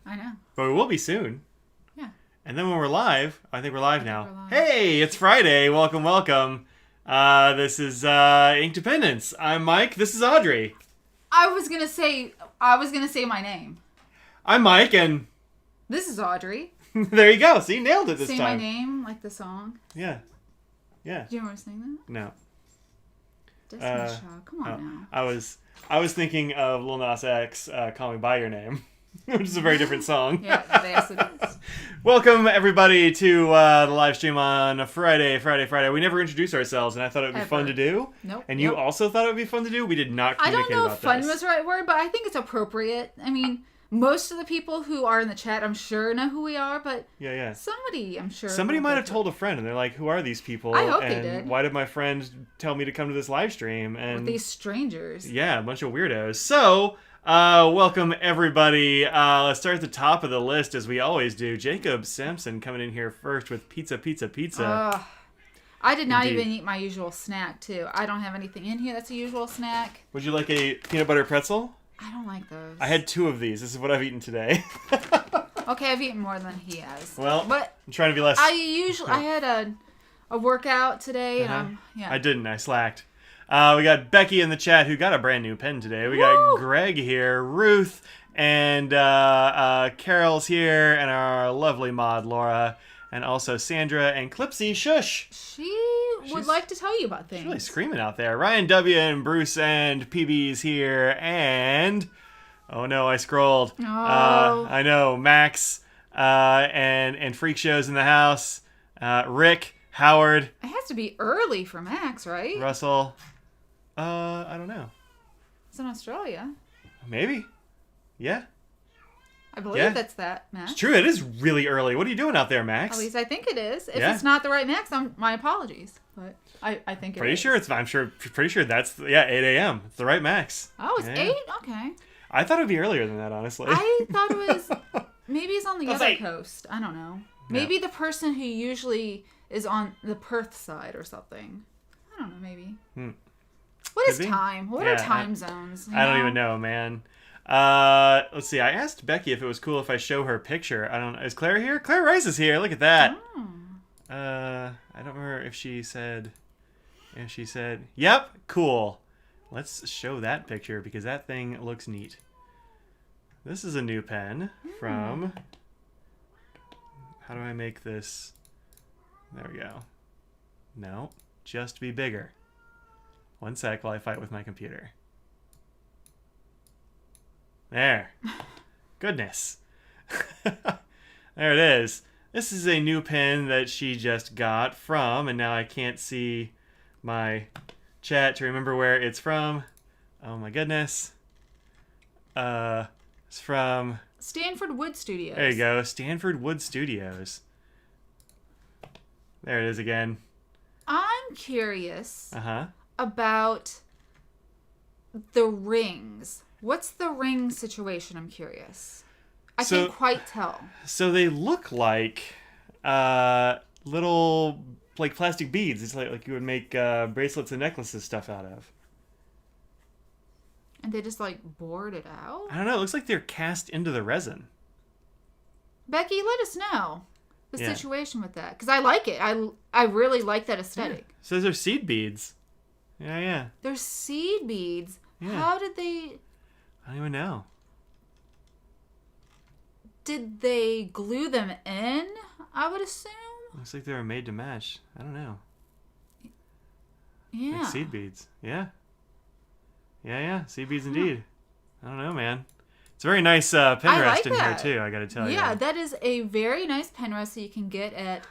I know. But we will be soon. Yeah. And then when we're live, I think we're live now. Hey, it's Friday. Welcome, welcome. This is Inkdependence. I'm Mike. This is Audrey. I was gonna say my name. I'm Mike, and this is Audrey. there you go. See, nailed it this time. time. Say my name, like the song. Yeah. Do you want to sing that? No. Destiny's Child. Come on now. I was thinking of Lil Nas X, "Call Me by Your Name," which is a very different song. Yeah, yes it is. Welcome everybody to the live stream on Friday. We never introduced ourselves, and I thought it would be fun to do. Nope. And you also thought it would be fun to do. We did not communicate about this. I don't know if fun was the right word, but I think it's appropriate. I mean, most of the people who are in the chat, I'm sure, know who we are, but yeah. somebody, I'm sure. Somebody might have told a friend, and they're like, "Who are these people?" I hope and they did. Why did my friend tell me to come to this live stream? And with these strangers. Yeah, a bunch of weirdos. So, welcome everybody. Let's start at the top of the list as we always do. Jacob Sampson coming in here first with pizza. I did not Indeed. even eat my usual snack, too. I don't have anything in here that's a usual snack. Would you like a peanut butter pretzel? I don't like those. I had 2 of these. This is what I've eaten today. Okay, I've eaten more than he has. Well, but I'm trying to be less. I had a workout today, and I didn't. I slacked. We got Becky in the chat who got a brand new pen today. We got Greg here, Ruth, and Carol's here, and our lovely mod Laura, and also Sandra and Clipsy. Shush. She's would like to tell you about things. She's really screaming out there. Ryan W and Bruce and PB's here, and oh no, I scrolled. Oh. I know, Max, and Freak Show's in the house. Rick, Howard. It has to be early for Max, right? Russell. I don't know. It's in Australia. Maybe. Yeah. I believe that's that, Max. It's true. It is really early. What are you doing out there, Max? At least I think it is. If it's not the right Max, my apologies. But I think it is. Pretty sure that's 8 a.m. It's the right Max. Oh, it's 8? Okay. I thought it would be earlier than that, honestly. I thought it was... Maybe it's on the other coast. I don't know. Maybe the person who usually is on the Perth side or something. I don't know, maybe. What is time? What are time zones? I don't even know, man. Let's see. I asked Becky if it was cool if I show her picture. I don't know. Is Claire here? Claire Rice is here. Look at that. Oh. I don't remember if she said... Yep, cool. Let's show that picture because that thing looks neat. This is a new pen from... How do I make this? There we go. No, just be bigger. One sec while I fight with my computer. There. Goodness. There it is. This is a new pen that she just got from, and now I can't see my chat to remember where it's from. Oh my goodness. It's from... Stanford Wood Studios. There you go. Stanford Wood Studios. There it is again. I'm curious about the rings. What's the ring situation? I'm curious. I can't quite tell. So they look like little like plastic beads. It's like you would make bracelets and necklaces stuff out of. And they just like bored it out? I don't know. It looks like they're cast into the resin. Becky, let us know the situation with that. Because I like it. I really like that aesthetic. Yeah. So those are seed beads. Yeah. They're seed beads. Yeah. How did they... I don't even know. Did they glue them in, I would assume? Looks like they were made to match. I don't know. Yeah. Like seed beads. Yeah. Seed beads indeed. I don't know, man. It's a very nice pen rest in here, too, I gotta tell you. Yeah, that is a very nice pen rest that you can get at...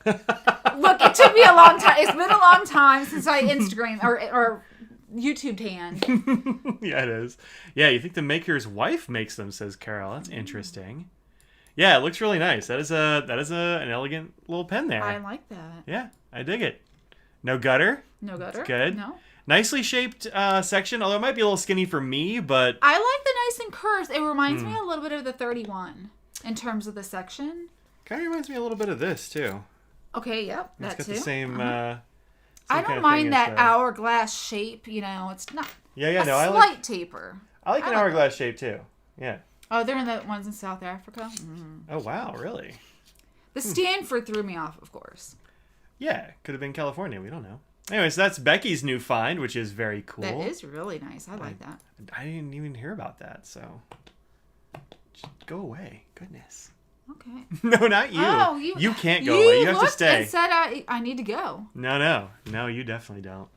Look, it took me a long time. It's been a long time since I Instagram or YouTube tanned. Yeah, it is. Yeah, you think the maker's wife makes them, says Carol. That's interesting. Yeah, it looks really nice. That is an elegant little pen there. I like that. Yeah, I dig it. No gutter. No gutter. That's good. No. Nicely shaped section, although it might be a little skinny for me, but... I like the nice and curved. It reminds me a little bit of the 31 in terms of the section. Kind of reminds me a little bit of this, too. Okay, yep, It's that got too. the same I don't mind that hourglass shape. It's not slight taper. I like an hourglass shape too. Yeah. Oh, they're in the ones in South Africa? Mm. Oh, wow. Really? The Stanford threw me off, of course. Yeah. Could have been California. We don't know. Anyways, that's Becky's new find, which is very cool. That is really nice. I like that. I didn't even hear about that, so... Just go away. Goodness. Okay. No, not you. Oh, you can't go away. You have to stay. You said I need to go. No, you definitely don't.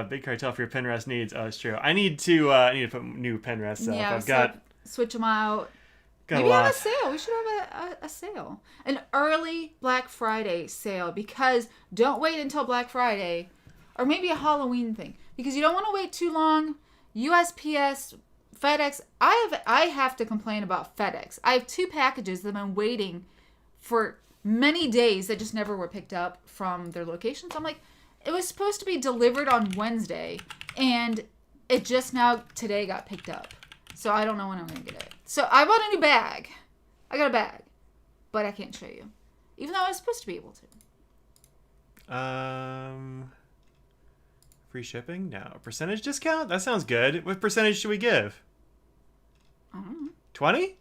Big cartel for your pen rest needs. Oh, it's true. I need to put new pen rests up. Yeah, switch them out. Maybe have a sale. We should have a sale. An early Black Friday sale, because don't wait until Black Friday, or maybe a Halloween thing, because you don't want to wait too long. USPS, FedEx. I have to complain about FedEx. I have 2 packages that I've been waiting for many days that just never were picked up from their locations. I'm like, it was supposed to be delivered on Wednesday, and it just now today got picked up. So I don't know when I'm going to get it. So I bought a new bag. I got a bag, but I can't show you, even though I was supposed to be able to. Free shipping? No. Percentage discount? That sounds good. What percentage should we give? I don't know. 20?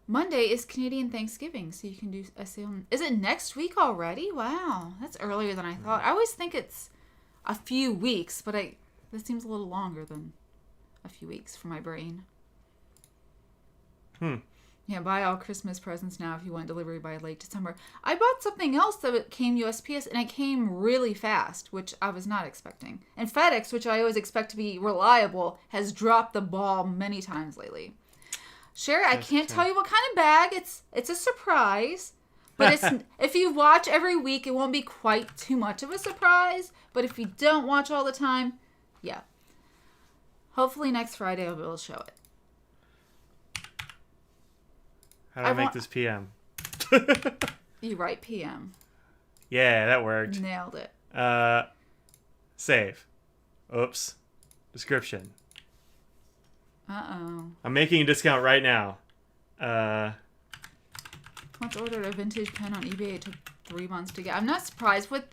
Monday is Canadian Thanksgiving, so you can do a sale. Is it next week already? Wow, that's earlier than I thought. I always think it's a few weeks, but this seems a little longer than a few weeks for my brain. Yeah, buy all Christmas presents now if you want delivery by late December. I bought something else that came USPS, and it came really fast, which I was not expecting. And FedEx, which I always expect to be reliable, has dropped the ball many times lately. Sherry, I can't tell you what kind of bag. It's a surprise. But if you watch every week, it won't be quite too much of a surprise. But if you don't watch all the time, yeah. Hopefully next Friday I'll be able to show it. How do I make this PM? You write PM. Yeah, that worked. Nailed it. Save. Oops. Description. Uh-oh. I'm making a discount right now. Once ordered a vintage pen on eBay, it took 3 months to get. I'm not surprised with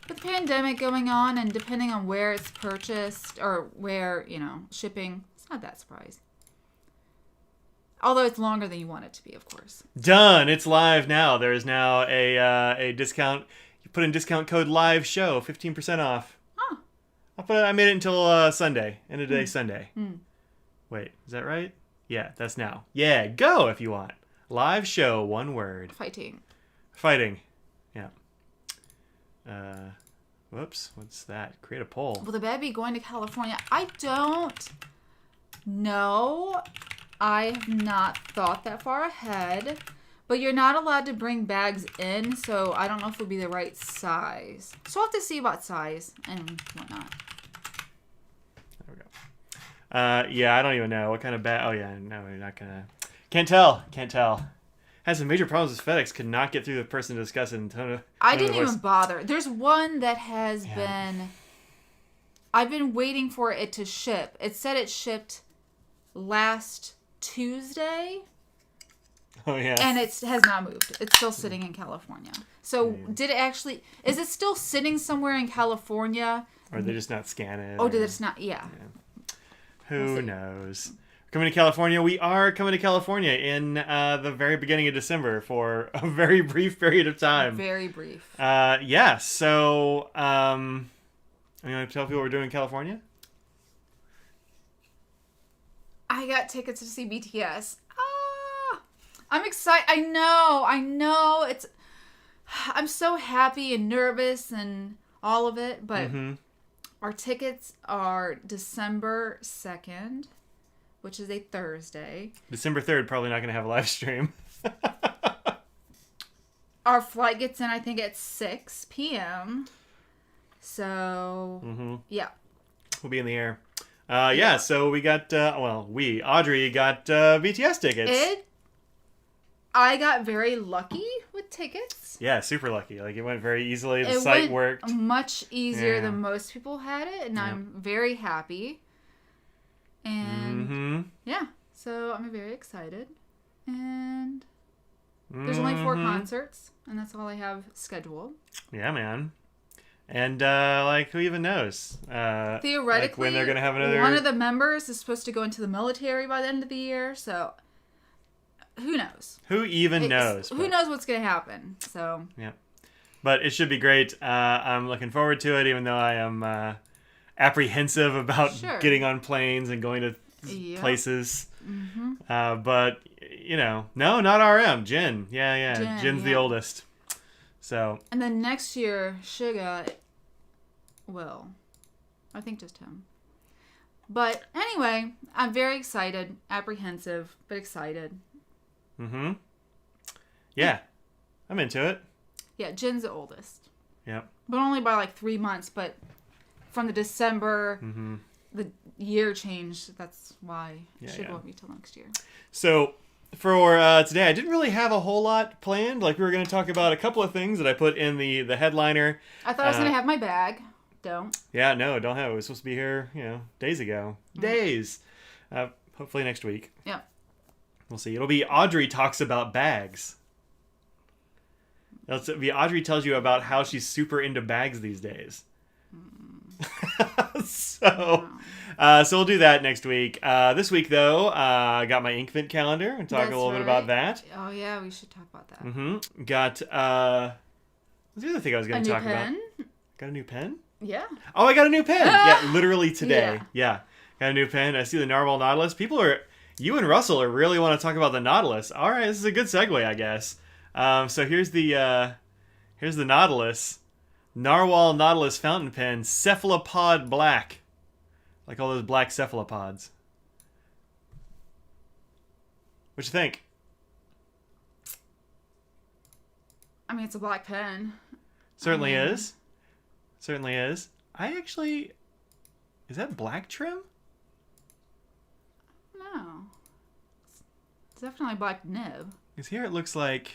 the pandemic going on, and depending on where it's purchased or where, shipping, it's not that surprised. Although it's longer than you want it to be, of course. Done. It's live now. There is now a discount. You put in discount code live show, 15% off. Huh. I made it until Sunday. End of day Sunday. Mm. Wait, is that right? Yeah, that's now. Yeah, go if you want. Live show, one word. Fighting. Yeah. Whoops. What's that? Create a poll. Will the bag be going to California? I don't know. I have not thought that far ahead. But you're not allowed to bring bags in, so I don't know if it'll be the right size. So I'll have to see about size and whatnot. There we go. Yeah, I don't even know what kind of bag. Oh, yeah. No, we're not going to. Can't tell. Has some major problems with FedEx. Could not get through the person to discuss it. I didn't even bother. There's one that has been... I've been waiting for it to ship. It said it shipped last Tuesday. Oh, yeah. And it has not moved. It's still sitting in California. So did it actually... Is it still sitting somewhere in California? Or did they just not scan it? Oh, did it not? Yeah. Who knows? Coming to California. We are coming to California in the very beginning of December for a very brief period of time. Very brief. Yeah. So, I'm going to tell people what we're doing in California. I got tickets to see BTS. I'm excited. I know. I'm so happy and nervous and all of it, but our tickets are December 2nd. Which is a Thursday. December 3rd, probably not going to have a live stream. Our flight gets in, I think, at 6 p.m. So, yeah. We'll be in the air. Yeah, so we got, Audrey got BTS tickets. I got very lucky with tickets. Yeah, super lucky. Like, it went very easily. The site worked. Much easier than most people had it, and I'm very happy. And yeah, so I'm very excited, and There's only 4 concerts, and that's all I have scheduled. Yeah, man. And, like, who even knows? Theoretically, like when they're going to have another... one of the members is supposed to go into the military by the end of the year, so who knows? Who even knows? Who knows what's going to happen, so... Yeah. But it should be great. I'm looking forward to it, even though I am apprehensive about getting on planes and going to places. Mm-hmm. But, you know, no, not RM. Jin. Yeah. Jin's the oldest. So. And then next year, Suga will. I think just him. But anyway, I'm very excited. Apprehensive, but excited. Mm-hmm. Yeah. I'm into it. Yeah, Jin's the oldest. Yep. But only by like 3 months. But from the December, the year changed. That's why Suga won't be till next year. So for today, I didn't really have a whole lot planned. Like we were going to talk about a couple of things that I put in the headliner. I thought I was going to have my bag. Don't. Yeah, no, don't have it. It was supposed to be here, days ago. Days. Hopefully next week. Yeah. We'll see. It'll be Audrey talks about bags. It'll be Audrey tells you about how she's super into bags these days. So we'll do that next week. This week, though, I got my Inkvent calendar and talk a little bit about that. Oh, yeah, we should talk about that. Mm-hmm. Got, what's the other thing I was going to talk about? Got a new pen? Yeah. Oh, I got a new pen. Yeah, literally today. Yeah. Got a new pen. I see the Narwhal Nautilus. You and Russell really want to talk about the Nautilus. All right, this is a good segue, I guess. So here's the Nautilus. Narwhal Nautilus fountain pen, cephalopod black. Like all those black cephalopods. What you think? I mean, it's a black pen. Certainly is. Certainly is. Is that black trim? No. It's definitely black nib. Because here it looks like...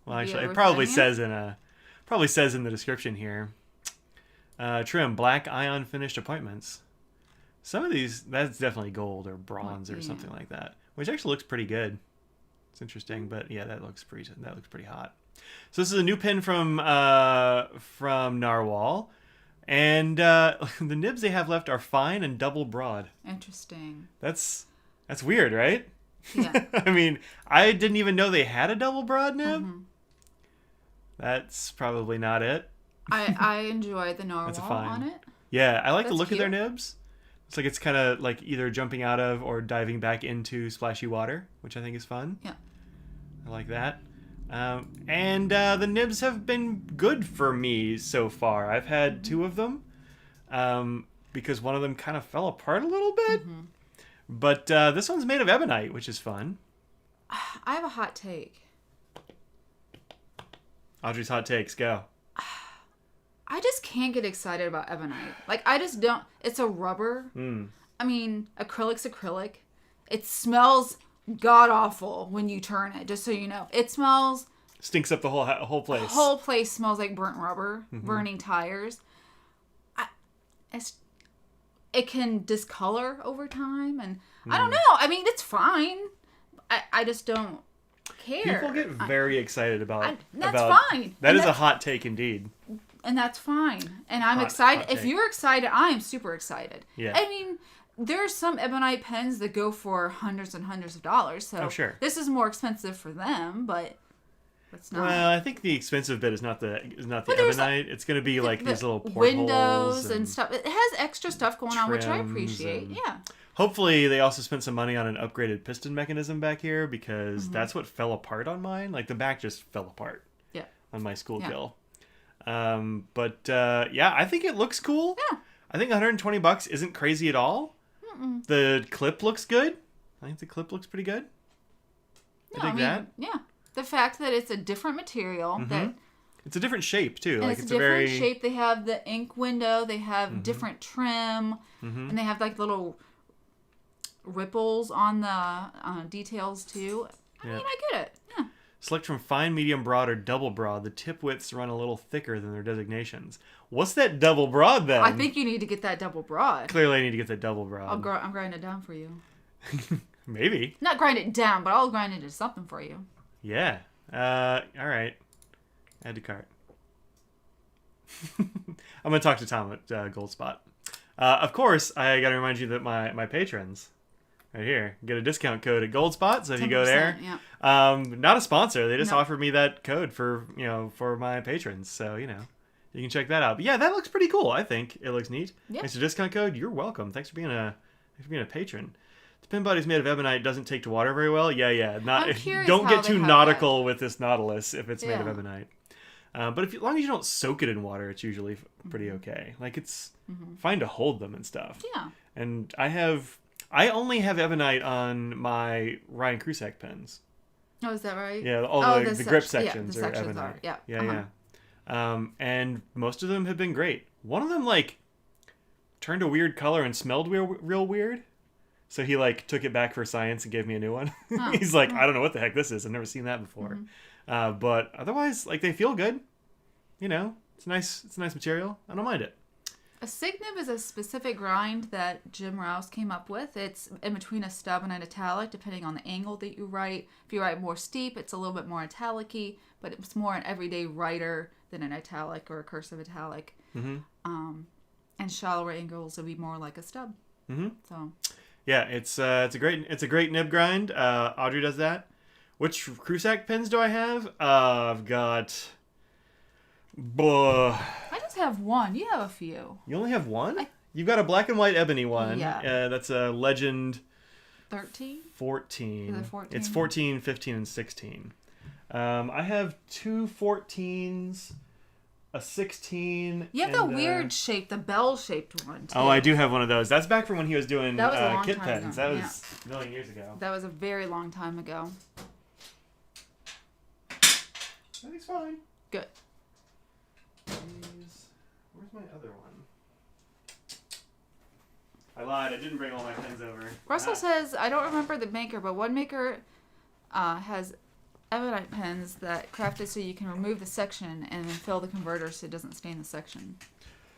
Well, actually, it probably says in the description here. Trim, black ion finished appointments. Some of these, that's definitely gold or bronze or something like that, which actually looks pretty good. It's interesting, but yeah, that looks pretty hot. So this is a new pen from Narwhal, and the nibs they have left are fine and double broad. Interesting. That's weird, right? Yeah. I mean, I didn't even know they had a double broad nib. Mm-hmm. That's probably not it. I enjoy the Narwhal on it. Yeah, I like the look of their nibs. It's like it's kind of like either jumping out of or diving back into splashy water, which I think is fun. Yeah. I like that. And the nibs have been good for me so far. I've had 2 of them because one of them kind of fell apart a little bit. Mm-hmm. But this one's made of ebonite, which is fun. I have a hot take. Audrey's hot takes, go. I just can't get excited about ebonite. Like, I just don't. It's a rubber. I mean, acrylic's acrylic. It smells god-awful when you turn it, just so you know. It smells... Stinks up the whole place. The whole place smells like burnt rubber, burning tires. It can discolor over time, and I don't know. I mean, it's fine. I just don't care. People get very excited about... That's fine. That is a hot take indeed. And that's fine. And I'm excited. If you're excited, I am super excited. Yeah. I mean, there's some ebonite pens that go for hundreds and hundreds of dollars. So sure. This is more expensive for them, but it's not. Well, I think the expensive bit is not the ebonite. It's going to be like these little portholes windows and stuff. It has extra stuff going on, which I appreciate. Yeah. Hopefully, they also spent some money on an upgraded piston mechanism back here because that's what fell apart on mine. Like the back just fell apart. Yeah. On my school kill. I think it looks cool. Yeah. I think $120 isn't crazy at all. Mm-mm. The clip looks good. I think the clip looks pretty good. I dig that. Yeah. The fact that it's a different material that it's a different shape too. And like it's a different shape. They have the ink window. They have different trim, and they have like little ripples on the details too. I mean, I get it. Yeah. Select from fine, medium, broad, or double broad. The tip widths run a little thicker than their designations. What's that double broad then? I think you need to get that double broad. Clearly, I need to get that double broad. I'm grinding it down for you. Maybe. Not grind it down, but I'll grind it to something for you. Yeah. All right. Add to cart. I'm gonna talk to Tom at Goldspot. Of course, I gotta remind you that my patrons right here get a discount code at Goldspot. So if you go there, yeah. Not a sponsor, they just No. offered me that code for my patrons. So you can check that out. But yeah, that looks pretty cool. I think it looks neat. Yeah. It's a discount code. You're welcome. Thanks for being a patron. The pin body's made of ebonite. Doesn't take to water very well. Yeah. Don't get too nautical with this Nautilus if it's made of ebonite. But as long as you don't soak it in water, it's usually pretty okay. Like it's fine to hold them and stuff. Yeah. And I only have ebonite on my Ryan Krusak pens. Oh, is that right? Yeah, all the grip sections are ebonite. Yeah. And most of them have been great. One of them turned a weird color and smelled real weird. So he took it back for science and gave me a new one. Oh. He's like, I don't know what the heck this is. I've never seen that before. But otherwise, they feel good. It's nice material. I don't mind it. A sig nib is a specific grind that Jim Rouse came up with. It's in between a stub and an italic, depending on the angle that you write. If you write more steep, it's a little bit more italic-y, but it's more an everyday writer than an italic or a cursive italic. And shallower angles would be more like a stub. So. Yeah, it's a great nib grind. Audrey does that. Which Krusak pens do I have? I've got. I just have one. You have a few. You only have one? You've got a black and white ebony one. Yeah. That's a Legend. 13. 14. Is it 14? It's 14, 15, and 16. I have two 14s. A 16. You have the weird shape, the bell-shaped one, too. Oh, I do have one of those. That's back from when he was doing kit pens. Ago. That was a million years ago. That was a very long time ago. Everything's fine. Good. Where's my other one? I lied. I didn't bring all my pens over. Russell says, I don't remember the maker, but one maker has ebonite pens that crafted so you can remove the section and then fill the converter so it doesn't stain the section.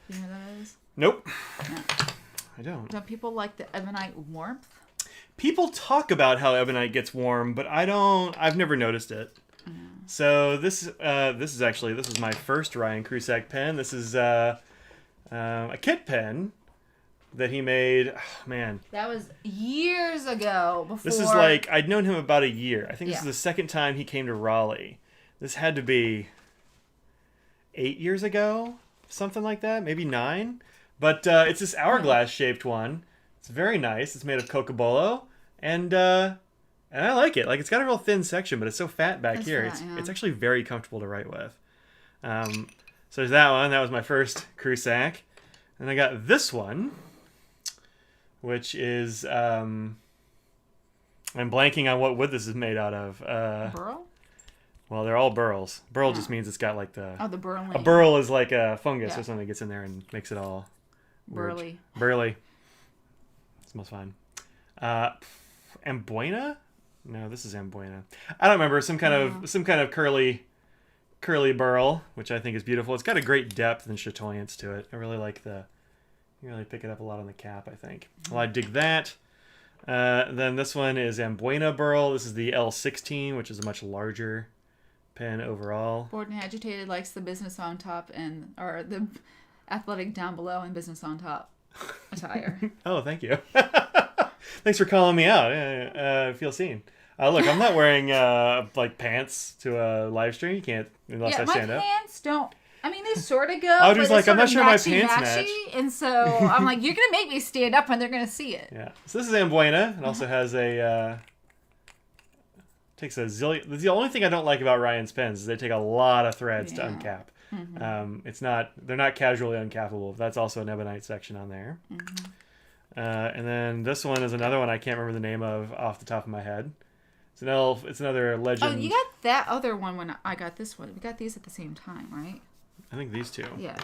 Do you know what that is? Nope. No. I don't. Don't people like the ebonite warmth? People talk about how ebonite gets warm, but I don't. I've never noticed it. So this was my first Ryan Krusak pen. This is a kit pen that he made. Oh, man, that was years ago. Before this is I'd known him about a year. I think this is the second time he came to Raleigh. This had to be 8 years ago, something like that, maybe 9. But it's this hourglass shaped one. It's very nice. It's made of cocobolo, and I like it. It's got a real thin section, but it's so fat back here. It's actually very comfortable to write with. So there's that one. That was my first Krusak. And I got this one, which is I'm blanking on what wood this is made out of. Burl? Well, they're all burls. Burl just means it's got the burling. A burl is like a fungus or something that gets in there and makes it all burly. Burly. It's most fun. Amboina? No, this is Amboina. I don't remember. Some kind of curly burl, which I think is beautiful. It's got a great depth and chatoyance to it. I really like you really pick it up a lot on the cap, I think. Well, I dig that. Then this one is Amboina burl. This is the L16, which is a much larger pen overall. Bored and Agitated likes the business on top or the athletic down below and business on top attire. Oh, thank you. Thanks for calling me out. I feel seen. Look, I'm not wearing pants to a live stream. You can't unless I stand up. My pants don't. I mean, they sort of go. Audrey's like, I'm not sure my pants match. And so I'm like, you're gonna make me stand up, and they're gonna see it. Yeah. So this is Amboina. It also has takes a zillion. The only thing I don't like about Ryan's pens is they take a lot of threads to uncap. They're not casually uncappable. That's also an ebonite section on there. And then this one is another one I can't remember the name of off the top of my head. It's another Legend. Oh, you got that other one when I got this one. We got these at the same time, right? I think these two. Yeah.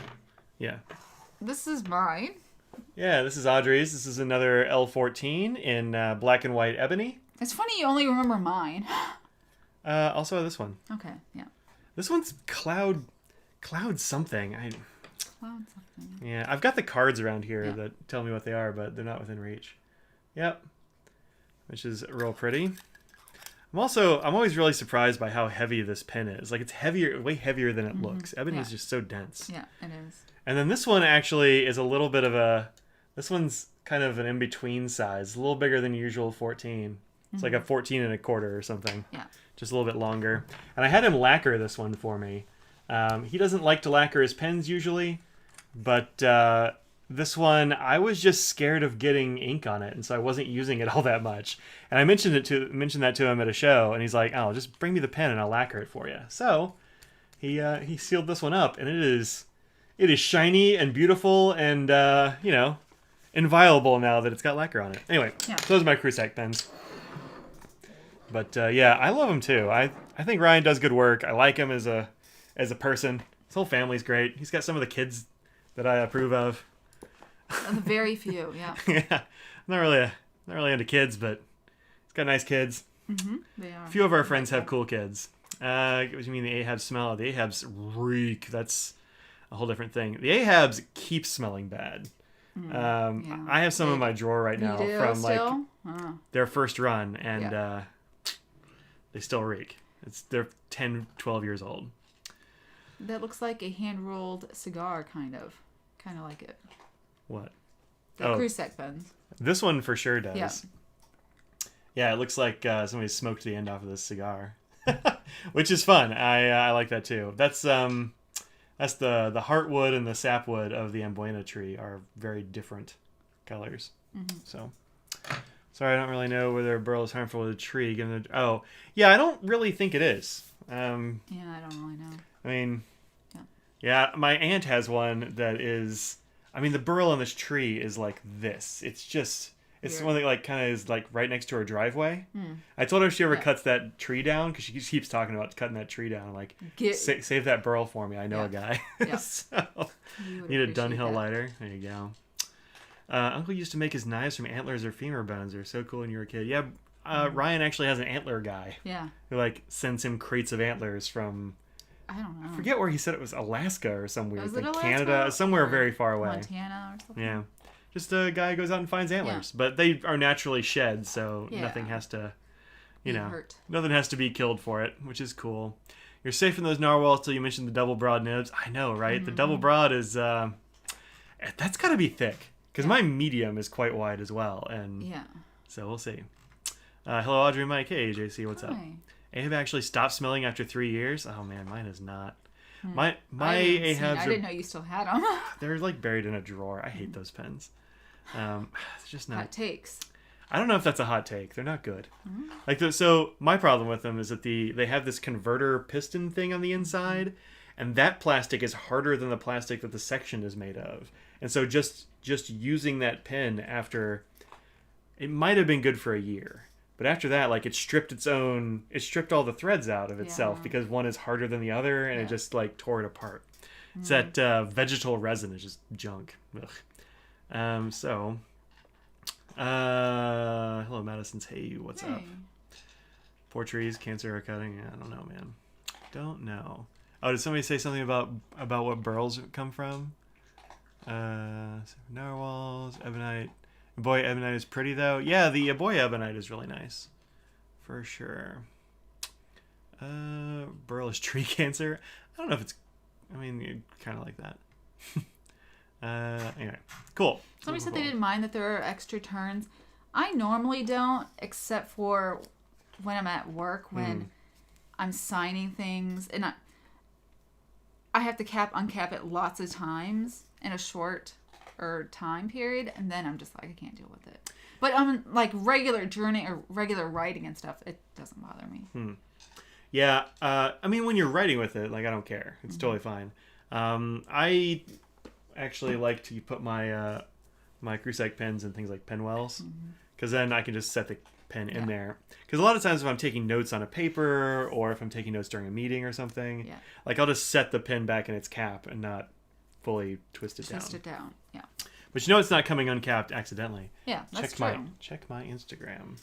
Yeah. This is mine. Yeah, this is Audrey's. This is another L14 in black and white ebony. It's funny you only remember mine. Also this one. Okay, yeah. This one's cloud something. Cloud something. Yeah, I've got the cards around here that tell me what they are, but they're not within reach. Yep. Which is real pretty. I'm always really surprised by how heavy this pen is. Like, it's heavier, way heavier than it looks. Ebony is just so dense. Yeah, it is. And then this one actually is a little bit of this one's kind of an in-between size. A little bigger than usual 14. It's like a 14 and a quarter or something. Yeah. Just a little bit longer. And I had him lacquer this one for me. He doesn't like to lacquer his pens usually, but this one, I was just scared of getting ink on it, and so I wasn't using it all that much. And I mentioned that to him at a show, and he's like, "Oh, just bring me the pen and I'll lacquer it for you." So he sealed this one up, and it is shiny and beautiful and inviolable now that it's got lacquer on it. Anyway, so those are my Crusac pens. But yeah, I love him too. I think Ryan does good work. I like him as a person. His whole family's great. He's got some of the kids that I approve of. Very few, yeah. Yeah, not really into kids, but he's got nice kids. Mm-hmm, they are. A few of our friends have cool kids. What do you mean the Ahabs smell? The Ahabs reek. That's a whole different thing. The Ahabs keep smelling bad. I have some in my drawer right now from still? Their first run, and they still reek. They're 10, 12 years old. That looks like a hand-rolled cigar, kind of like it. What? The Crusac pens. This one for sure does. Yeah. Yeah, it looks like somebody smoked the end off of this cigar, which is fun. I like that too. That's the heartwood and the sapwood of the Amboina tree are very different colors. Mm-hmm. So, sorry, I don't really know whether a burl is harmful to the tree. I don't really think it is. I don't really know. I mean, yeah, my aunt has one that is. I mean, the burl on this tree is like this. It's one that like kind of is like right next to her driveway. I told her if she ever cuts that tree down, because she keeps talking about cutting that tree down. Like, save that burl for me. I know a guy. Yeah. So, need a Dunhill lighter. There you go. Uncle used to make his knives from antlers or femur bones. They're so cool when you were a kid. Yeah, Ryan actually has an antler guy. Yeah. Who like sends him crates of antlers from. I don't know. I forget where he said it was, Alaska or some weird thing. Canada, somewhere very far away. Montana or something. Yeah. Just a guy who goes out and finds antlers. Yeah. But they are naturally shed, so nothing has to, hurt. Nothing has to be killed for it, which is cool. You're safe in those narwhals till you mentioned the double broad nibs. I know, right? Mm-hmm. The double broad is, that's got to be thick. Because my medium is quite wide as well. And so we'll see. Hello, Audrey and Mike. Hey, JC, what's up? Ahab actually stopped smelling after 3 years. Oh man, mine is not. My Ahabs. I didn't know you still had them. They're like buried in a drawer. I hate those pens. It's just not. Hot takes. I don't know if that's a hot take. They're not good. So my problem with them is that they have this converter piston thing on the inside, and that plastic is harder than the plastic that the section is made of. And so just using that pen after, it might have been good for a year. But after that, like it stripped all the threads out of itself because one is harder than the other, and it just like tore it apart. It's that vegetal resin is just junk. Ugh. Hello, Madison's. Hey, what's up? Poor trees, cancer, or cutting. I don't know, man. Don't know. Oh, did somebody say something about what burls come from? Narwhals, ebonite. Boy, ebonite is pretty, though. Yeah, the boy ebonite is really nice. For sure. Burl is tree cancer. I don't know if it's... I mean, kind of like that. Anyway, cool. Somebody said they didn't mind that there are extra turns. I normally don't, except for when I'm at work, when I'm signing things. And I have to uncap it lots of times in a short... or time period, and then I'm just like, I can't deal with it. But like regular journey or regular writing and stuff, it doesn't bother me. Yeah, I mean, when you're writing with it, like I don't care. It's totally fine. I actually like to put my my Crusac pens in things like pen wells, because then I can just set the pen in there. Because a lot of times if I'm taking notes on a paper or if I'm taking notes during a meeting or something, like I'll just set the pen back in its cap and not fully twist it down. Yeah. But it's not coming uncapped accidentally. Yeah, that's true. Check my Instagram.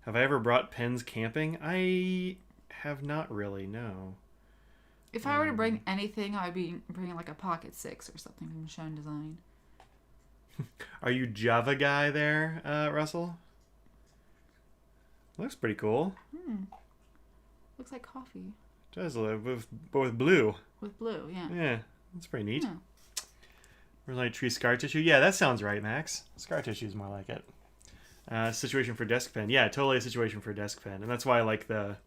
Have I ever brought pens camping? I have not really, no. If I were to bring anything, I'd be bringing like a Pocket 6 or something from Show and Design. Are you Java guy there, Russell? Looks pretty cool. Looks like coffee. It does look with blue. With blue, yeah. Yeah, that's pretty neat. Yeah. Really tree scar tissue. Yeah, that sounds right, Max. Scar tissue is more like it. Situation for desk pen. Yeah, totally a situation for a desk pen, and that's why I like the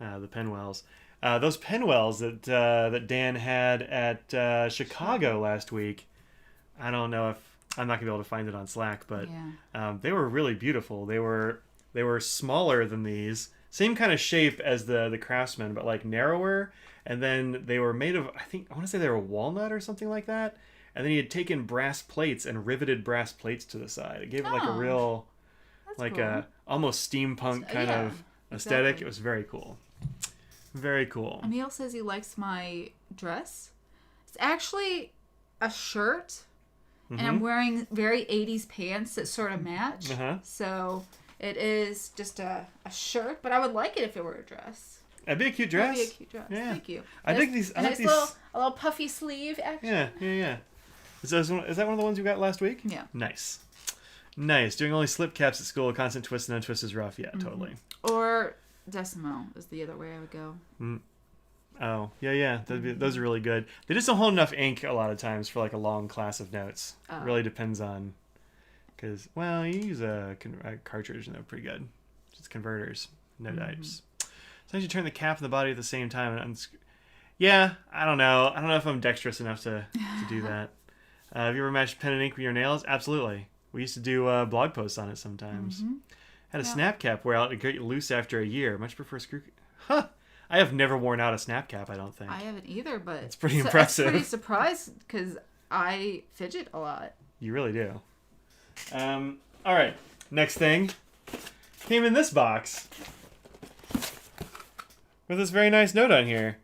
Penwells. Those Penwells that Dan had at Chicago last week. I don't know if I'm not gonna be able to find it on Slack, but they were really beautiful. They were smaller than these, same kind of shape as the Craftsman, but like narrower. And then they were made of, I want to say they were walnut or something like that. And then he had taken brass plates and riveted brass plates to the side. It gave it like a real, like cool. A almost steampunk kind of aesthetic. Exactly. It was very cool. Very cool. Emil says he likes my dress. It's actually a shirt, and I'm wearing very 80s pants that sort of match. So it is just a shirt, but I would like it if it were a dress. That'd be a cute dress. That'd be a cute dress. Yeah. Thank you. I think these. I like these. A little puffy sleeve action. Yeah. Is that one of the ones you got last week? Yeah. Nice. Doing only slip caps at school. Constant twist and untwist is rough. Yeah, totally. Or Decimo is the other way I would go. Oh, yeah. Those are really good. They just don't hold enough ink a lot of times for like a long class of notes. It really depends on, because you use a cartridge and they're pretty good. Just converters, no types. Sometimes you turn the cap and the body at the same time and yeah, I don't know. I don't know if I'm dexterous enough to do that. Have you ever matched pen and ink with your nails? Absolutely. We used to do blog posts on it sometimes. Had a snap cap wear out to get loose after a year. Much prefer screw. I have never worn out a snap cap, I don't think. I haven't either, but it's pretty impressive. I'm pretty surprised because I fidget a lot. You really do. All right. Next thing came in this box with this very nice note on here.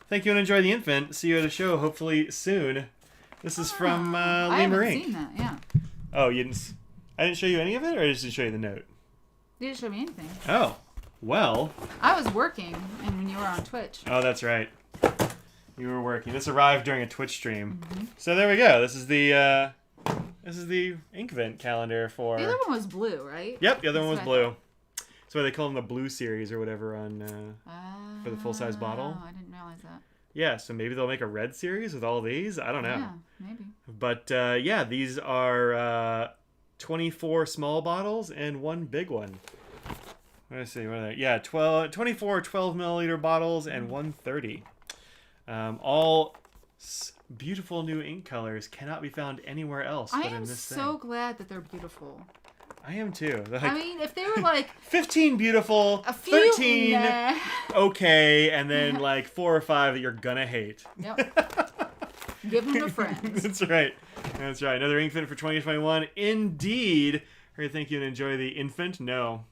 Thank you and enjoy the Inkvent. See you at a show hopefully soon. This is from Lemur Inc. I haven't seen that, yeah. Oh, you didn't? I didn't show you any of it, or I just show you the note? You didn't show me anything. Oh, well. I was working, and when you were on Twitch. Oh, that's right. You were working. This arrived during a Twitch stream. So there we go. This is the Inkvent calendar for. The other one was blue, right? Yep, the other one was blue. That's why they call them the Blue Series or whatever on for the full-size bottle. I didn't realize that. Yeah, so maybe they'll make a red series with all these. I don't know. Yeah, maybe. But these are 24 small bottles and one big one. Let's see, what are they? Yeah, 24 12 milliliter bottles and 130. All beautiful new ink colors cannot be found anywhere else but in this thing. I am so glad that they're beautiful. I am too. Like, I mean, if they were like 15 beautiful, a few, 13 okay, and then like 4 or 5 that you're gonna hate. Yep. Give them to friends. That's right. Another Inkvent for 2021. Indeed. Here, thank you and enjoy the Infant. No.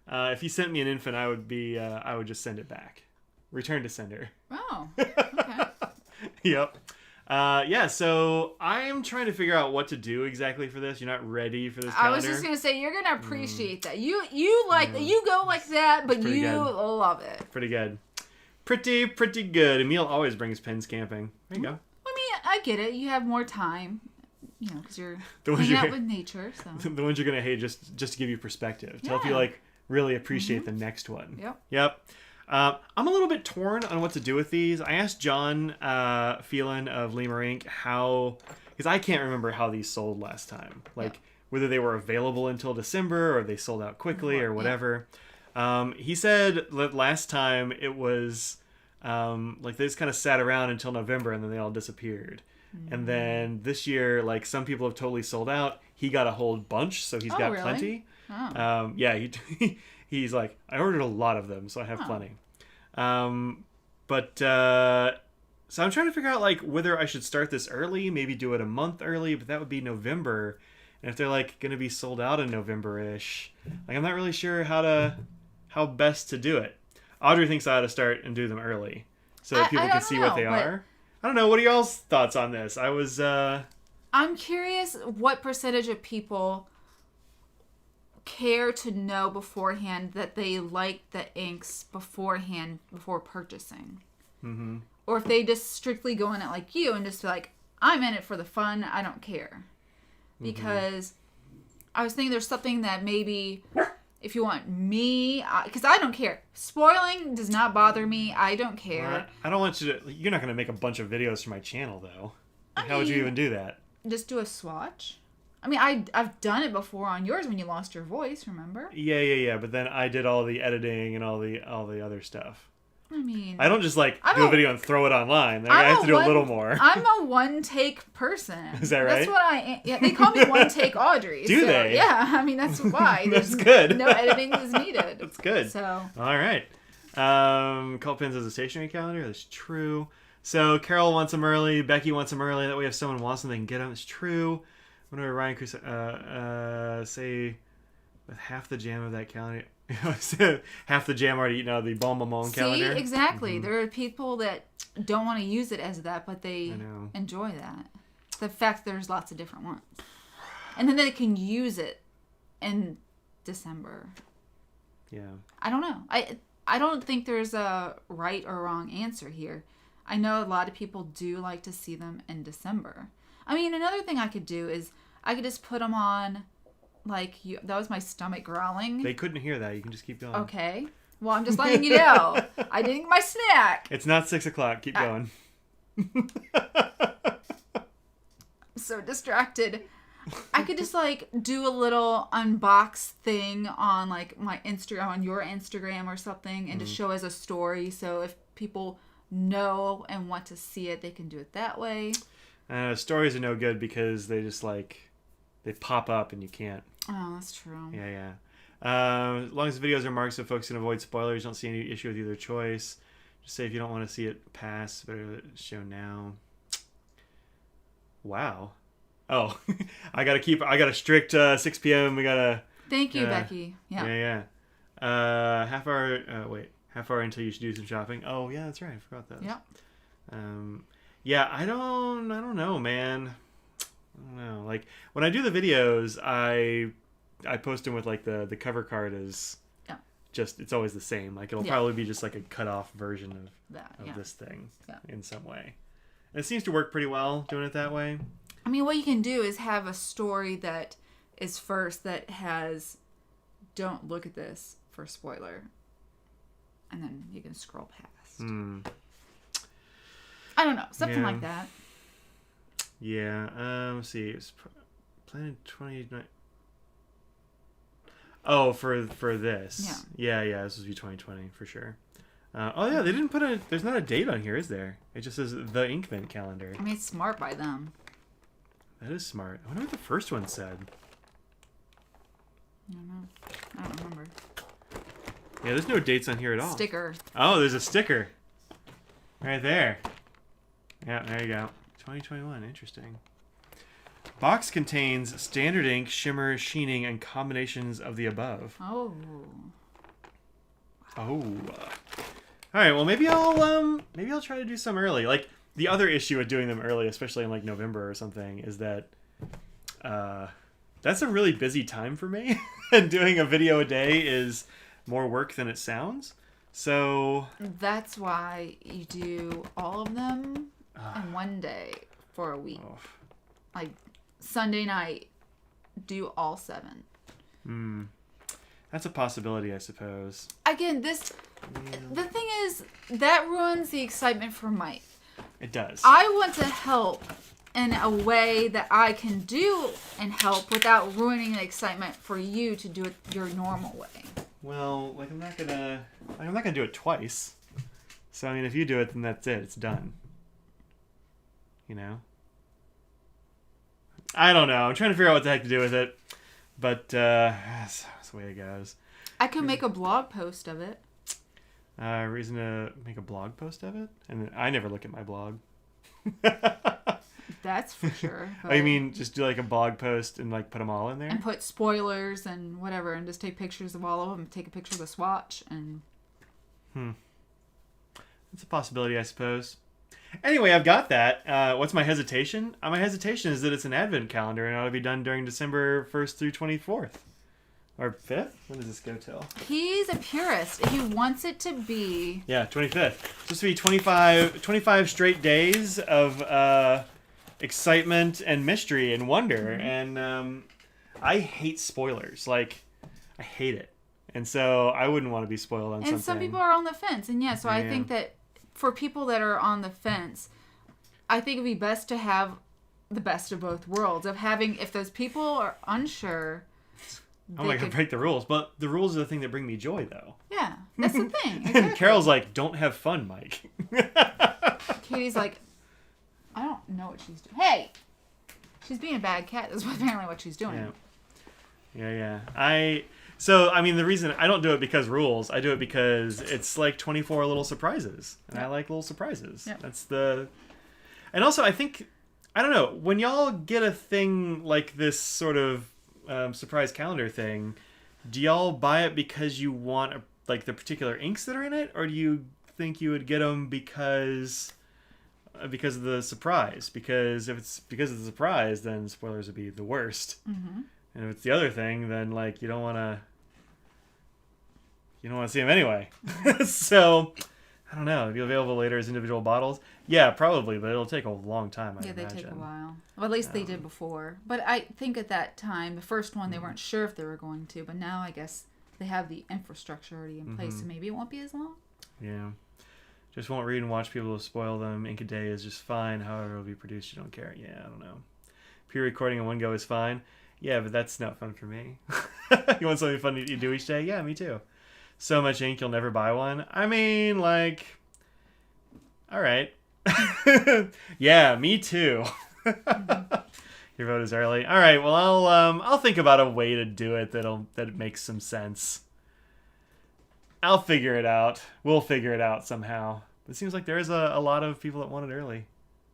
If you sent me an infant, I would just send it back. Return to sender. Oh. Okay. Yep. So I'm trying to figure out what to do exactly for this. You're not ready for this calendar. I was just gonna say you're gonna appreciate that. You like that. You go like that, but you love it. Pretty good. Pretty good. Emil always brings pens camping. There you go. I mean, I get it. You have more time, because you're hanging out with nature. So the ones you're gonna hate just to give you perspective to help you like really appreciate the next one. Yep. I'm a little bit torn on what to do with these. I asked John Phelan of Lemur Inc. because I can't remember how these sold last time. Whether they were available until December or they sold out quickly or whatever. He said that last time it was they just kind of sat around until November and then they all disappeared. And then this year, some people have totally sold out. He got a whole bunch, so he's got plenty. Oh. He's like, I ordered a lot of them, so I have plenty. So I'm trying to figure out whether I should start this early, maybe do it a month early, but that would be November. And if they're going to be sold out in November-ish, I'm not really sure how best to do it. Audrey thinks I ought to start and do them early so that people can see what they are. I don't know. What are y'all's thoughts on this? I'm curious what percentage of people care to know beforehand that they like the inks beforehand before purchasing. Mm-hmm. Or if they just strictly go in it like you and just be like, I'm in it for the fun, I don't care. Because I was thinking there's something that maybe if you want me, because I don't care. Spoiling does not bother me. I don't care. Well, I don't want you to. You're not going to make a bunch of videos for my channel, though. How would you even do that? Just do a swatch. I mean, I've done it before on yours when you lost your voice. Remember? Yeah. But then I did all the editing and all the other stuff. I mean, I don't just like do a video and throw it online. Like, I have to do a little more. I'm a one-take person. Is that right? That's what I am. Yeah, they call me one-take Audrey. Do they? Yeah, I mean, that's why. That's good. No editing is needed. That's good. So. All right. Cult pins as a stationary calendar. That's true. So Carol wants them early. Becky wants them early. That way if someone wants them, they can get them. It's true. Whenever Ryan Cruz say with half the jam of that calendar... half the jam already eaten out of the Bon Moment calendar. See, exactly. There are people that don't want to use it as that, but they enjoy that. The fact there's lots of different ones. And then they can use it in December. Yeah. I don't know. I don't think there's a right or wrong answer here. I know a lot of people do like to see them in December. I mean, another thing I could do is I could just put them on... that was my stomach growling. They couldn't hear that. You can just keep going. Okay. Well, I'm just letting you know. I didn't get my snack. It's not 6 o'clock. Keep going. So distracted. I could just do a little unbox thing on my Instagram, on your Instagram or something, and just show as a story. So if people know and want to see it, they can do it that way. Stories are no good because they just they pop up and you can't. Oh, that's true. Yeah. As long as the videos are marked so folks can avoid spoilers, don't see any issue with either choice. Just say if you don't want to see it pass, better show now. Wow. Oh, I got a strict 6 p.m. We got to... Thank you, Becky. Yeah. Half hour until you should do some shopping. Oh, yeah, that's right. I forgot that. Yeah. I don't know, man. I don't know. When I do the videos, I post them with the cover card is just, it's always the same. It'll probably be just a cut off version of this thing in some way. And it seems to work pretty well doing it that way. I mean, what you can do is have a story that is first that has, don't look at this for spoiler. And then you can scroll past. I don't know. Something like that. Yeah. Let's see. It was planned 29. Oh, for this. Yeah. This was 2020 for sure. They didn't put there's not a date on here, is there? It just says the Inkvent calendar. I mean, it's smart by them. That is smart. I wonder what the first one said. I don't know. I don't remember. Yeah, there's no dates on here at all. Sticker. Oh, there's a sticker. Right there. Yeah, there you go. 2021. Interesting. Box contains standard ink, shimmer, sheening, and combinations of the above. Oh. All right. Well, maybe I'll try to do some early. The other issue with doing them early, especially in November or something, is that that's a really busy time for me, and doing a video a day is more work than it sounds. So that's why you do all of them in one day for a week. Sunday night, do all 7. That's a possibility, I suppose. Again, the thing is, that ruins the excitement for Mike. It does. I want to help in a way that I can do and help without ruining the excitement for you to do it your normal way. Well, I'm not gonna do it twice. So I mean, if you do it, then that's it. It's done. You know. I don't know. I'm trying to figure out what the heck to do with it, but that's the way it goes. I could make a blog post of it. Reason to make a blog post of it, and I never look at my blog. That's for sure. I mean, just do a blog post and put them all in there, and put spoilers and whatever, and just take pictures of all of them. Take a picture of the swatch and. It's a possibility, I suppose. Anyway, I've got that. What's my hesitation? My hesitation is that it's an advent calendar and it ought to be done during December 1st through 24th. Or 5th? When does this go till? He's a purist. He wants it to be... Yeah, 25th. It's supposed to be 25 straight days of excitement and mystery and wonder. And I hate spoilers. I hate it. And so I wouldn't want to be spoiled on something. And some people are on the fence. And so I think that for people that are on the fence, I think it'd be best to have the best of both worlds. Of having, if those people are unsure... I'm not going to break the rules. But the rules are the thing that bring me joy, though. Yeah, that's the thing. Exactly. And Carol's like, don't have fun, Mike. Katie's like, I don't know what she's doing. Hey! She's being a bad cat. That's apparently what she's doing. Yeah. The reason I don't do it because rules, I do it because it's like 24 little surprises. And I like little surprises. Yep. And also, I think, I don't know, when y'all get a thing like this sort of surprise calendar thing, do y'all buy it because you want the particular inks that are in it? Or do you think you would get them because of the surprise? Because if it's because of the surprise, then spoilers would be the worst. Mm-hmm. And if it's the other thing, then you don't want to see them anyway. So I don't know. It'll be available later as individual bottles. Yeah, probably, but it'll take a long time. I imagine. They take a while. Well, at least they did before. But I think at that time, the first one, they weren't sure if they were going to. But now I guess they have the infrastructure already in place, so maybe it won't be as long. Yeah. Just won't read and watch people spoil them. Ink a day is just fine. However it'll be produced, you don't care. Yeah, I don't know. Pre-recording in one go is fine. Yeah, but that's not fun for me. You want something fun to do each day? Yeah, me too. So much ink, you'll never buy one. I mean, all right. Yeah, me too. Your vote is early. All right, well, I'll think about a way to do it that makes some sense. I'll figure it out. We'll figure it out somehow. It seems like there is a lot of people that want it early.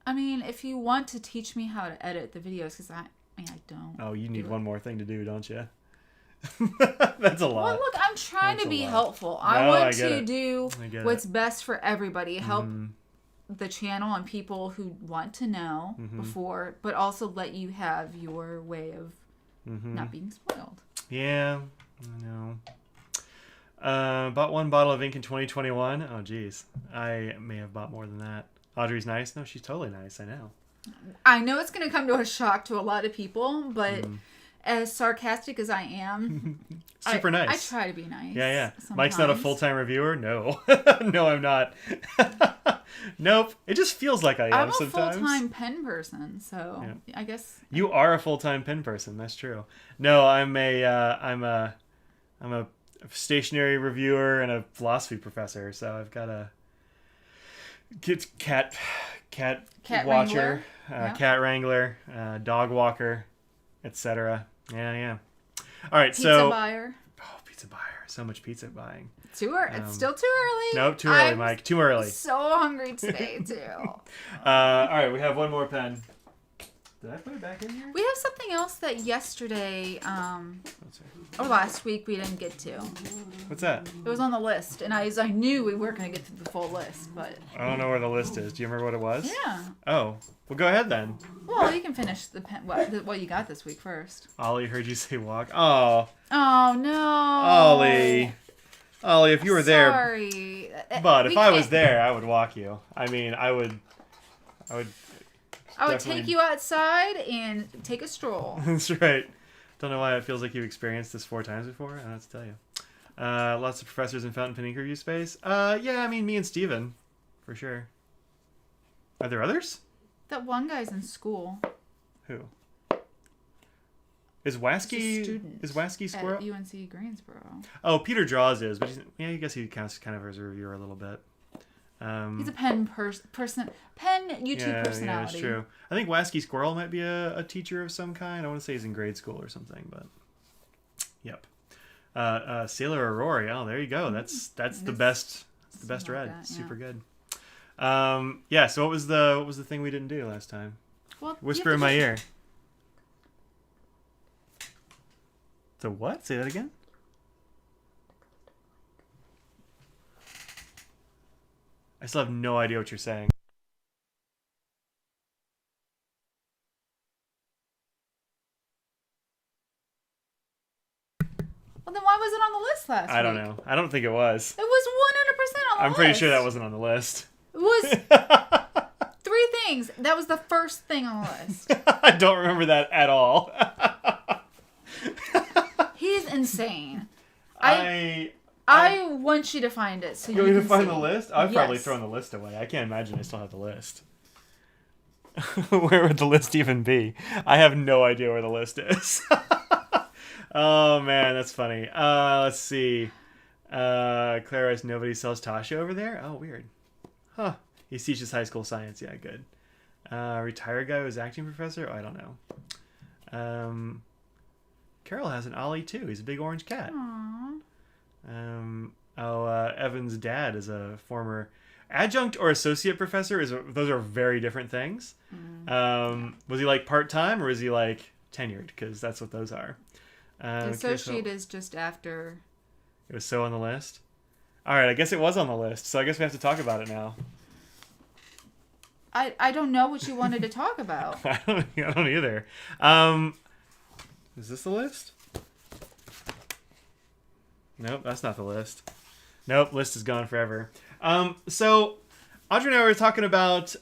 I mean, if you want to teach me how to edit the videos, because I don't. Oh, you need one more thing to do, don't you? That's a lot. Well, look, I'm trying to be helpful. I want to do what's best for everybody. Help the channel and people who want to know before, but also let you have your way of not being spoiled. Yeah, I know. Bought one bottle of ink in 2021. Oh, geez. I may have bought more than that. Audrey's nice. No, she's totally nice. I know. I know it's going to come to a shock to a lot of people, but as sarcastic as I am, super nice. I try to be nice. Yeah. Sometimes. Mike's not a full-time reviewer? No. No, I'm not. Nope. It just feels like I am sometimes. I'm a full-time pen person, so I guess... You are a full-time pen person. That's true. No, I'm a stationary reviewer and a philosophy professor, so I've got a cat watcher, cat wrangler, dog walker, etc. Yeah. All right, pizza buyer. Oh, pizza buyer. So much pizza buying. It's still too early. Nope, too early, Mike. Too early. So hungry today, too. All right, we have one more pen. Did I put it back in here? We have something else that yesterday, or last week, we didn't get to. What's that? It was on the list, and I knew we weren't going to get to the full list, but... I don't know where the list is. Do you remember what it was? Yeah. Oh, well, go ahead then. Well, you can finish what you got this week first. Ollie heard you say walk. Oh. Oh, no. Ollie, if you were there... Sorry. But if I was there, I would walk you. I mean, I would take you outside and take a stroll. That's right. Don't know why it feels like you've experienced this 4 times before. I don't have to tell you. Lots of professors in fountain pen ink review space. Yeah, I mean, me and Steven, for sure. Are there others? That one guy's in school. Who? Is Wasky Squirrel? At UNC Greensboro. Oh, Peter Draws is, but I guess he counts kind of as a reviewer a little bit. He's a pen YouTube personality. Yeah, that's true. I think Wasky Squirrel might be a teacher of some kind. I want to say he's in grade school or something, but yep. Sailor Aurora. Oh, there you go. That's the best. The best red. That, yeah. Super good. Yeah. So what was the thing we didn't do last time? Well, whisper in my ear. The what? Say that again. I still have no idea what you're saying. Well, then why was it on the list last week? I don't know. I don't think it was. It was 100% on the list. I'm pretty sure that wasn't on the list. It was 3 things. That was the first thing on the list. I don't remember that at all. He's insane. I want you to find it. So you want me to find see. the list? I've probably thrown the list away. I can't imagine I still have the list. Where would the list even be? I have no idea where the list is. Oh man, that's funny. Let's see. Claire writes, nobody sells Tasha over there? Oh, weird. Huh. He teaches high school science. Yeah, good. Retired guy who's acting professor? Oh, I don't know. Carol has an Ollie too. He's a big orange cat. Aww. Evan's dad is a former adjunct or associate professor. Those are very different things. Was he like part-time or is he like tenured? Because that's what those are. Associate is just after. It was so on the list. All right, I guess it was on the list. So I guess we have to talk about it now. I don't know what you wanted to talk about. I don't either. Is this the list? Nope, that's not the list. Nope, list is gone forever. So Audrey and I were talking about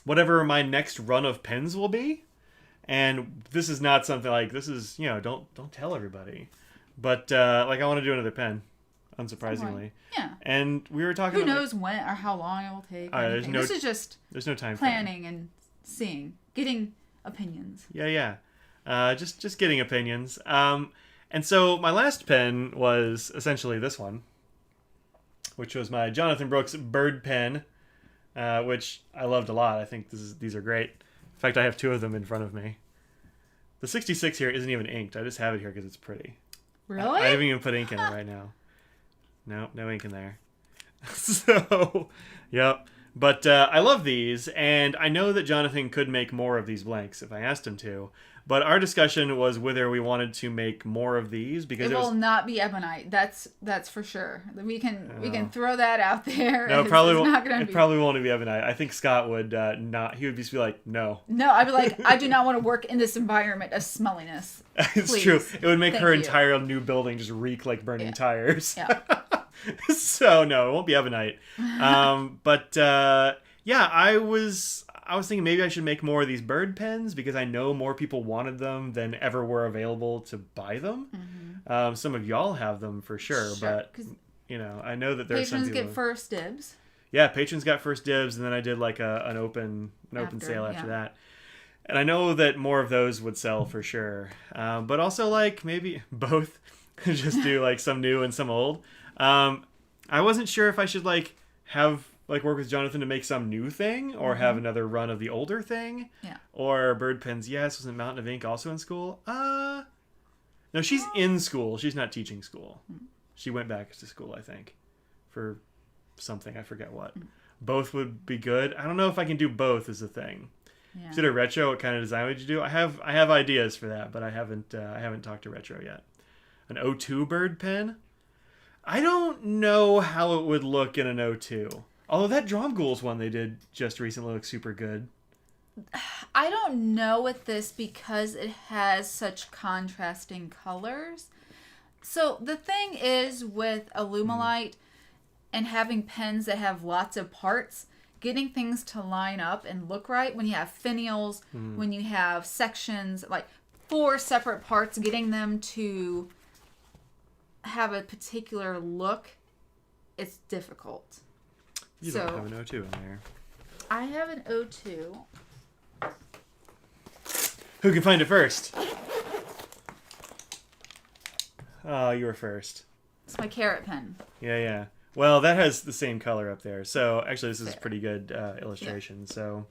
whatever my next run of pens will be. And this is not something like, this is, don't tell everybody. But like I want to do another pen, unsurprisingly. Yeah. And we were talking Who knows when or how long it will take. This is just there's no time planning and seeing, getting opinions. Yeah. Just getting opinions. And so my last pen was essentially this one, which was my Jonathan Brooks Bird pen, which I loved a lot. I think these are great. In fact, I have two of them in front of me. The 66 here isn't even inked. I just have it here because it's pretty. Really? I haven't even put ink in it right now. No ink in there. So, yep. But I love these, and I know that Jonathan could make more of these blanks if I asked him to. But our discussion was whether we wanted to make more of these because it will not be ebonite. That's for sure. We can throw that out there. No, probably won't. It probably won't be ebonite. I think Scott would not. He would just be like, no. No, I'd be like, I do not want to work in this environment of smelliness. It's Please. true. It would make her entire new building just reek like burning tires. Yeah. So no, it won't be ebonite. Yeah, I was thinking maybe I should make more of these bird pens because I know more people wanted them than ever were available to buy them. Mm-hmm. Some of y'all have them for sure, but I know that there's some people. Patrons get first dibs. Yeah, patrons got first dibs, and then I did like an open sale after that. And I know that more of those would sell for sure. But also like maybe both, just do like some new and some old. I wasn't sure if I should like have like work with Jonathan to make some new thing or have another run of the older thing. Yeah. Or bird pens. Yes. Wasn't Mountain of Ink also in school? No, she's in school. She's not teaching school. She went back to school, I think, for something. I forget what. Both would be good. I don't know if I can do both is the thing. Yeah. Is it a retro? What kind of design would you do? I have ideas for that, but I haven't talked to retro yet. An O2 bird pen? I don't know how it would look in an O2. Although that Dromgool's one they did just recently looks super good. I don't know with this because it has such contrasting colors. So the thing is with Alumilite and having pens that have lots of parts, getting things to line up and look right when you have finials, when you have sections, like 4 separate parts, getting them to have a particular look, it's difficult. You don't have an O2 in there. I have an O2. Who can find it first? Oh, you were first. It's my carrot pen. Yeah. Well, that has the same color up there. So actually, this is a pretty good illustration. Yeah. So,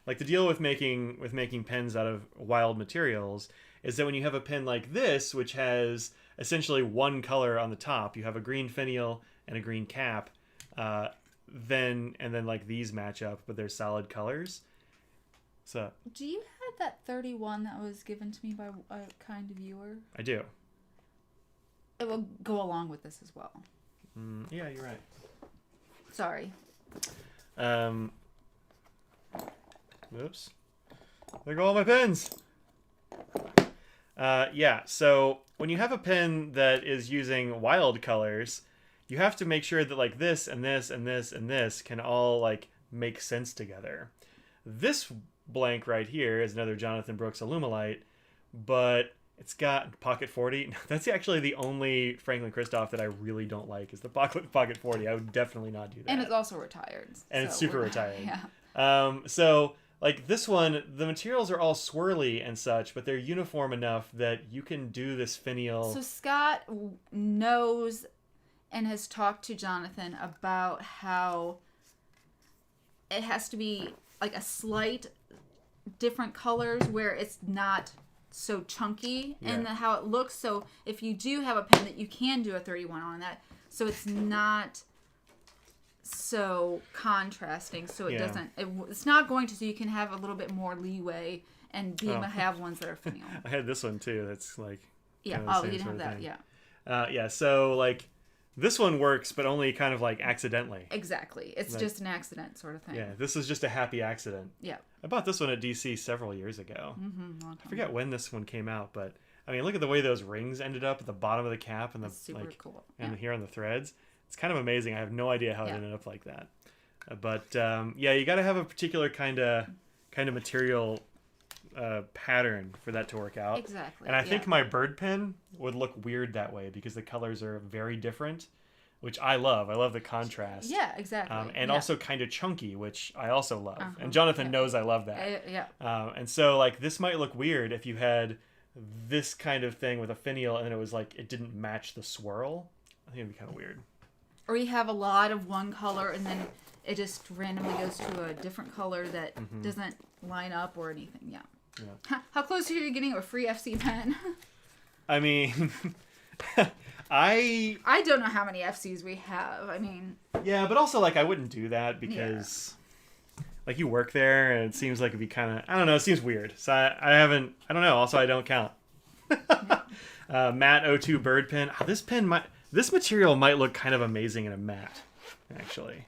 like the deal with making pens out of wild materials is that when you have a pen like this, which has essentially one color on the top, you have a green finial and a green cap, then like these match up, but they're solid colors. So, do you have that 31 that was given to me by a kind viewer? I do. It will go along with this as well. Yeah, you're right. Sorry. Oops. There go all my pens. Yeah, so when you have a pen that is using wild colors, you have to make sure that like this and this and this and this can all like make sense together. This blank right here is another Jonathan Brooks Alumilite, but It's got Pocket 40. That's actually the only Franklin Christoph that I really don't like is the Pocket 40. I would definitely not do that. And it's also retired. And it's super retired. Yeah. So like this one, the materials are all swirly and such, but they're uniform enough that you can do this finial. So Scott knows and has talked to Jonathan about how it has to be like a slight different colors where it's not so chunky in how it looks. So if you do have a pen that you can do a 31 on that, so it's not so contrasting, so it doesn't it's not going to, so you can have a little bit more leeway and be able to have ones that are finial. I had this one too that's like you didn't have that. So like this one works but only kind of like accidentally. Exactly, it's like, just an accident sort of thing. This is just a happy accident. I bought this one at DC several years ago. I forget when this one came out, but I mean look at the way those rings ended up at the bottom of the cap and the super cool. And here on the threads. It's kind of amazing. I have no idea how it ended up like that. But you got to have a particular kind of material pattern for that to work out. Exactly. And I think my bird pen would look weird that way because the colors are very different, which I love. I love the contrast. Yeah, exactly. And also kind of chunky, which I also love. And Jonathan knows I love that. And so like this might look weird if you had this kind of thing with a finial and then it was like it didn't match the swirl. I think it'd be kind of weird. Or you have a lot of one color and then it just randomly goes to a different color that doesn't line up or anything. Yeah. How close are you getting a free FC pen? I mean, I don't know how many FCs we have. I mean. Yeah, but also like I wouldn't do that because like you work there and it seems like it'd be kind of, I don't know, it seems weird. So I don't know. Also, I don't count. Matte 02 bird pen. Oh, this material might look kind of amazing in a matte, actually.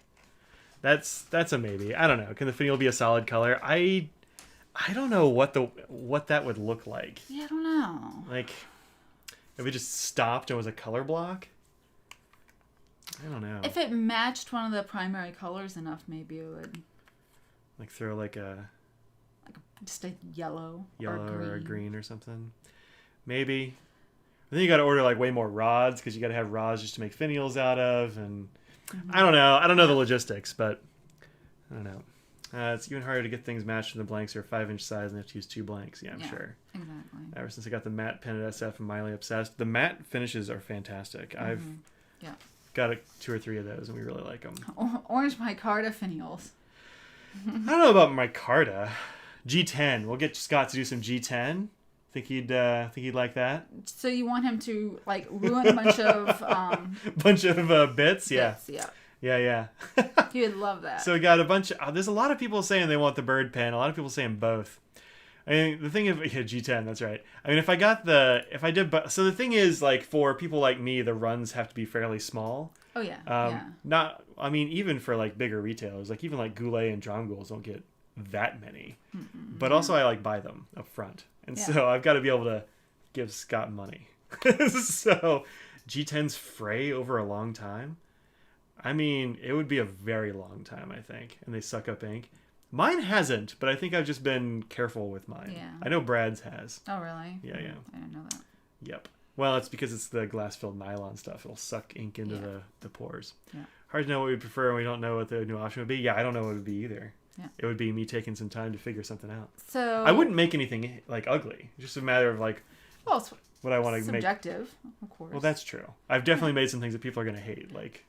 That's a maybe. I don't know. Can the finial be a solid color? I don't know what that would look like. Yeah, I don't know. Like, if it just stopped and was a color block? I don't know. If it matched one of the primary colors enough, maybe it would. Like throw just a yellow or a green or something. Maybe. Then you got to order like way more rods because you got to have rods just to make finials out of, and I don't know the logistics, but I don't know. It's even harder to get things matched when the blanks are a 5-inch size and they have to use 2 blanks. Yeah, I'm sure. Exactly. Ever since I got the matte pen at SF, I'm mildly obsessed. The matte finishes are fantastic. I've got 2 or 3 of those, and we really like them. Orange micarta finials. I don't know about micarta. G10. We'll get Scott to do some G10. Think he'd like that? So you want him to like ruin a bunch of bits? Yeah. Yeah. He would love that. So we got a bunch of, there's a lot of people saying they want the bird pen. A lot of people saying both. I mean, the thing is, G10, that's right. I mean, so the thing is, like, for people like me, the runs have to be fairly small. Oh, yeah. Even for, like, bigger retailers, like, even, like, Goulet and Dromgools don't get that many. But also, I, like, buy them up front. And so I've got to be able to give Scott money. So G10's fray over a long time. I mean, it would be a very long time, I think. And they suck up ink. Mine hasn't, but I think I've just been careful with mine. Yeah. I know Brad's has. Oh, really? Yeah. I didn't know that. Yep. Well, it's because it's the glass-filled nylon stuff. It'll suck ink into the pores. Yeah. Hard to know what we prefer, and we don't know what the new option would be. Yeah, I don't know what it would be either. Yeah. It would be me taking some time to figure something out. So I wouldn't make anything like ugly. It's just a matter of like what I want to make. Subjective, of course. Well, that's true. I've definitely made some things that people are going to hate. Like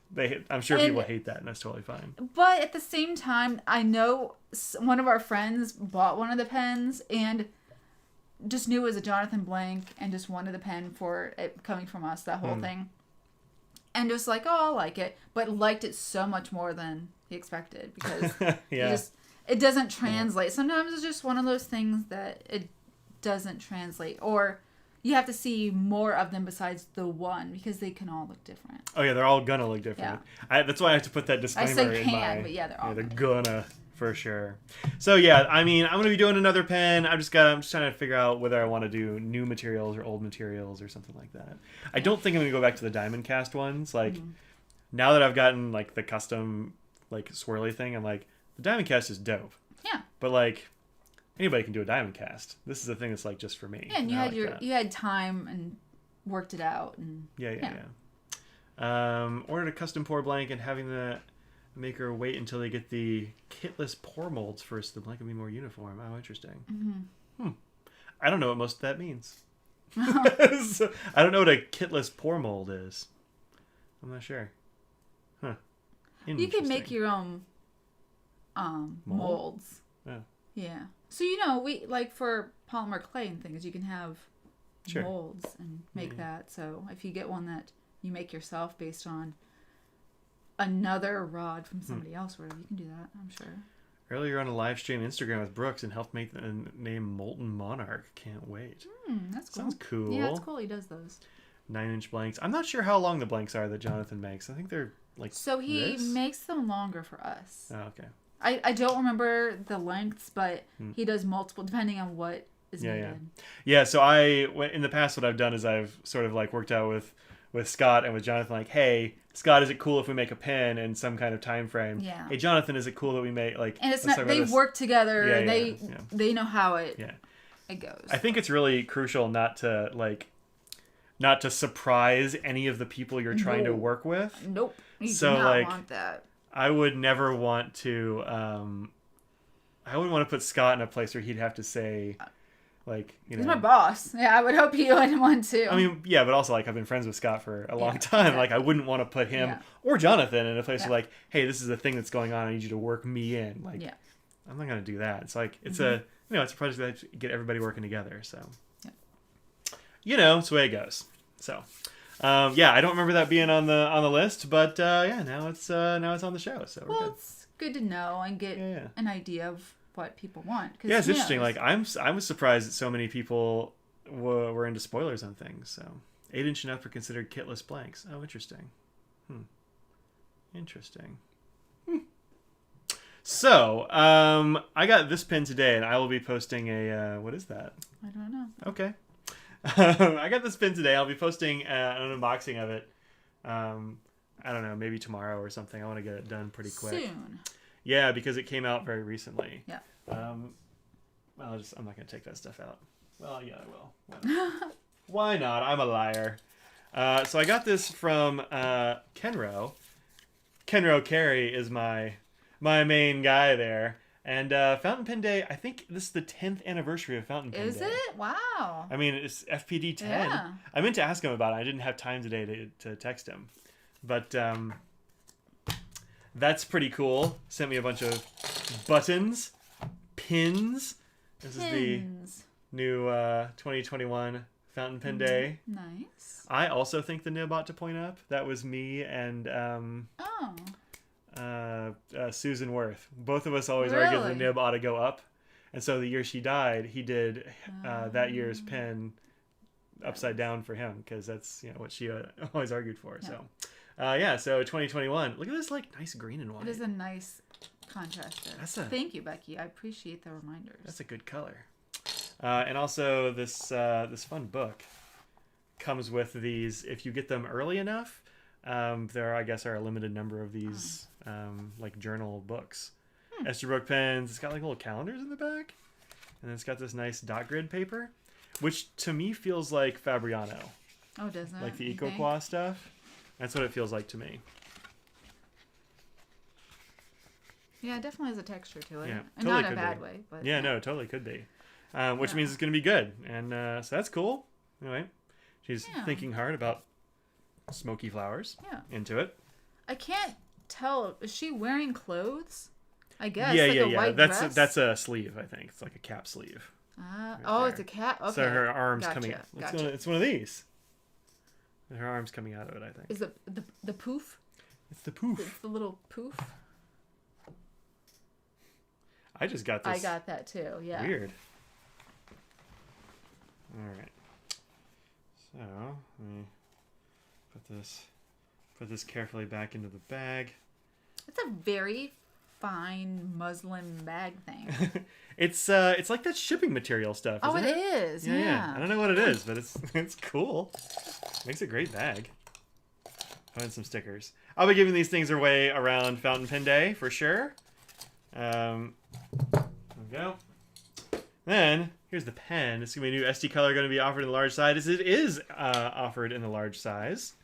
I'm sure people hate that, and that's totally fine. But at the same time, I know one of our friends bought one of the pens and just knew it was a Jonathan Blank and just wanted the pen for it coming from us, that whole thing. And just like, oh, I like it, but liked it so much more than he expected because it doesn't translate. Sometimes it's just one of those things that it doesn't translate, or you have to see more of them besides the one because they can all look different. Oh yeah, they're all gonna look different. Yeah. That's why I have to put that disclaimer in. I say can, but yeah, they're all. They're gonna for sure. So yeah, I mean, I'm gonna be doing another pen. I'm just trying to figure out whether I want to do new materials or old materials or something like that. I don't think I'm gonna go back to the diamond cast ones. Like now that I've gotten like the custom like swirly thing, I'm like the diamond cast is dope. Yeah. But like anybody can do a diamond cast. This is a thing that's like just for me. Yeah, and you had time and worked it out. And Yeah. Ordered a custom pour blank and having the maker wait until they get the kitless pour molds first. The blank will be more uniform. Oh, interesting. Mm-hmm. I don't know what most of that means. So, I don't know what a kitless pour mold is. I'm not sure. Huh. You can make your own molds. Oh. Yeah. So we like for polymer clay and things, you can have molds and make that. So if you get one that you make yourself based on another rod from somebody else, or whatever, you can do that. I'm sure. Earlier on a live stream Instagram with Brooks and helped make the name Molten Monarch. Can't wait. That's cool. Sounds cool. Yeah, it's cool. He does those 9-inch blanks. I'm not sure how long the blanks are that Jonathan makes. I think they're like so he makes them longer for us. Oh, okay. I don't remember the lengths, but he does multiple depending on what is needed. Yeah. So in the past, what I've done is I've sort of like worked out with Scott and with Jonathan, like, hey, Scott, is it cool if we make a pen in some kind of time frame? Yeah. Hey, Jonathan, is it cool that we make like? And it's not. They work together. And they know how it goes. I think it's really crucial not to surprise any of the people you're trying to work with. Nope. You do not want that. I would never want to. I wouldn't want to put Scott in a place where he'd have to say, like, he's my boss. Yeah, I would hope he wouldn't want to. I mean, yeah, but also like I've been friends with Scott for a long time. Exactly. Like I wouldn't want to put him or Jonathan in a place where like, hey, this is a thing that's going on. I need you to work me in. Like, I'm not gonna do that. It's like it's it's a project that get everybody working together. So, it's the way it goes. So. I don't remember that being on the list, but now it's on the show. So we're good. It's good to know and get an idea of what people want. Yeah, it's interesting. Like I was surprised that so many people were into spoilers on things. So 8-inch and up are considered kitless blanks. Oh, interesting. Interesting. So I got this pin today, and I will be posting a what is that? I don't know. Okay. I got this pin today. I'll be posting an unboxing of it. I don't know, maybe tomorrow or something. I want to get it done pretty quick. Soon. Yeah, because it came out very recently. Yeah. I'm not going to take that stuff out. Well, yeah, I will. Why not? I'm a liar. So I got this from Kenro. Kenro Carey is my main guy there. And Fountain Pen Day, I think this is the 10th anniversary of Fountain Pen Day. Is it? Wow. I mean, it's FPD 10. Yeah. I meant to ask him about it. I didn't have time today to text him. But that's pretty cool. Sent me a bunch of buttons, pins. This is the new 2021 Fountain Pen Day. Nice. I also think the nib ought to point up. That was me and... Susan Worth. Both of us always argue the nib ought to go up. And so the year she died, he did that year's pen upside down for him, because that's what she always argued for. Yeah. So 2021. Look at this nice green and white. It is a nice contrast. Thank you, Becky. I appreciate the reminders. That's a good color. And also this fun book comes with these. If you get them early enough, there, I guess, are a limited number of these journal books. Esterbrook pens. It's got little calendars in the back, and it's got this nice dot grid paper, which to me feels like Fabriano. Oh, doesn't it? Like the Ecoqua stuff. That's what it feels like to me. Yeah, it definitely has a texture to it. Yeah, and totally not in a bad way, but no, it totally could be. Which means it's going to be good, and so that's cool. Anyway, she's thinking hard about smoky flowers into it. I can't tell. Is she wearing clothes? I guess. Yeah. White dress? That's a sleeve, I think. It's like a cap sleeve. It's a cap. Okay. So her arms coming out. It's one of these. And her arms coming out of it, I think. Is the poof? It's the poof. It's the little poof. I just got this. I got that too. Yeah. Weird. All right. So let me put this carefully back into the bag. It's a very fine muslin bag thing. It's like that shipping material stuff. Isn't it is. Yeah. I don't know what it is, but it's cool. Makes a great bag. And some stickers. I'll be giving these things away around Fountain Pen Day for sure. There we go. Then here's the pen. It's gonna be a new SD color going to be offered in the large size. It is offered in the large size.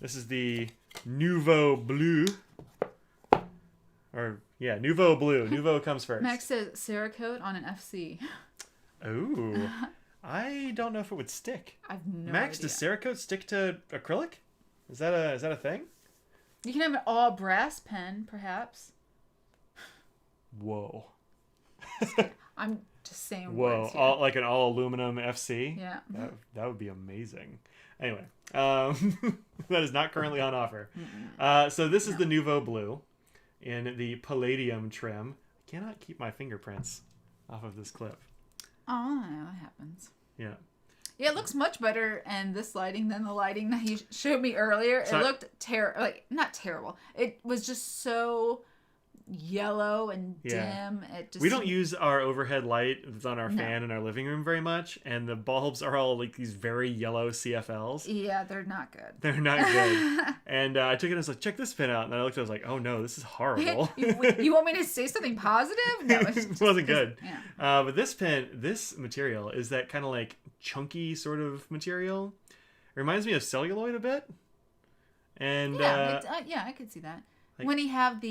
This is the Nouveau Bleu. Or yeah, Nouveau Bleu. Nouveau comes first. Max says Cerakote on an FC. Ooh, I don't know if it would stick. I've no Max, idea. does Cerakote stick to acrylic? Is that a thing? You can have an all brass pen, perhaps. Whoa. I'm just saying. Whoa, all, like an all aluminum FC. Yeah. That would be amazing. Anyway, that is not currently on offer. So this is the Nouveau Blue in the Palladium trim. I cannot keep my fingerprints off of this clip. Oh, that happens. Yeah. Yeah, it looks much better in this lighting than the lighting that he showed me earlier. So it looked not terrible. It was just so yellow and dim. It just we don't use our overhead light that's on our fan in our living room very much, and the bulbs are all like these very yellow CFLs. Yeah, they're not good. They're not good. And I took it and I was like, check this pen out. And I looked, I was like, oh no, this is horrible. You want me to say something positive? No, it wasn't good. Yeah. But this material is that kind of like chunky sort of material. It reminds me of celluloid a bit. And yeah, I could see that. Like, when you have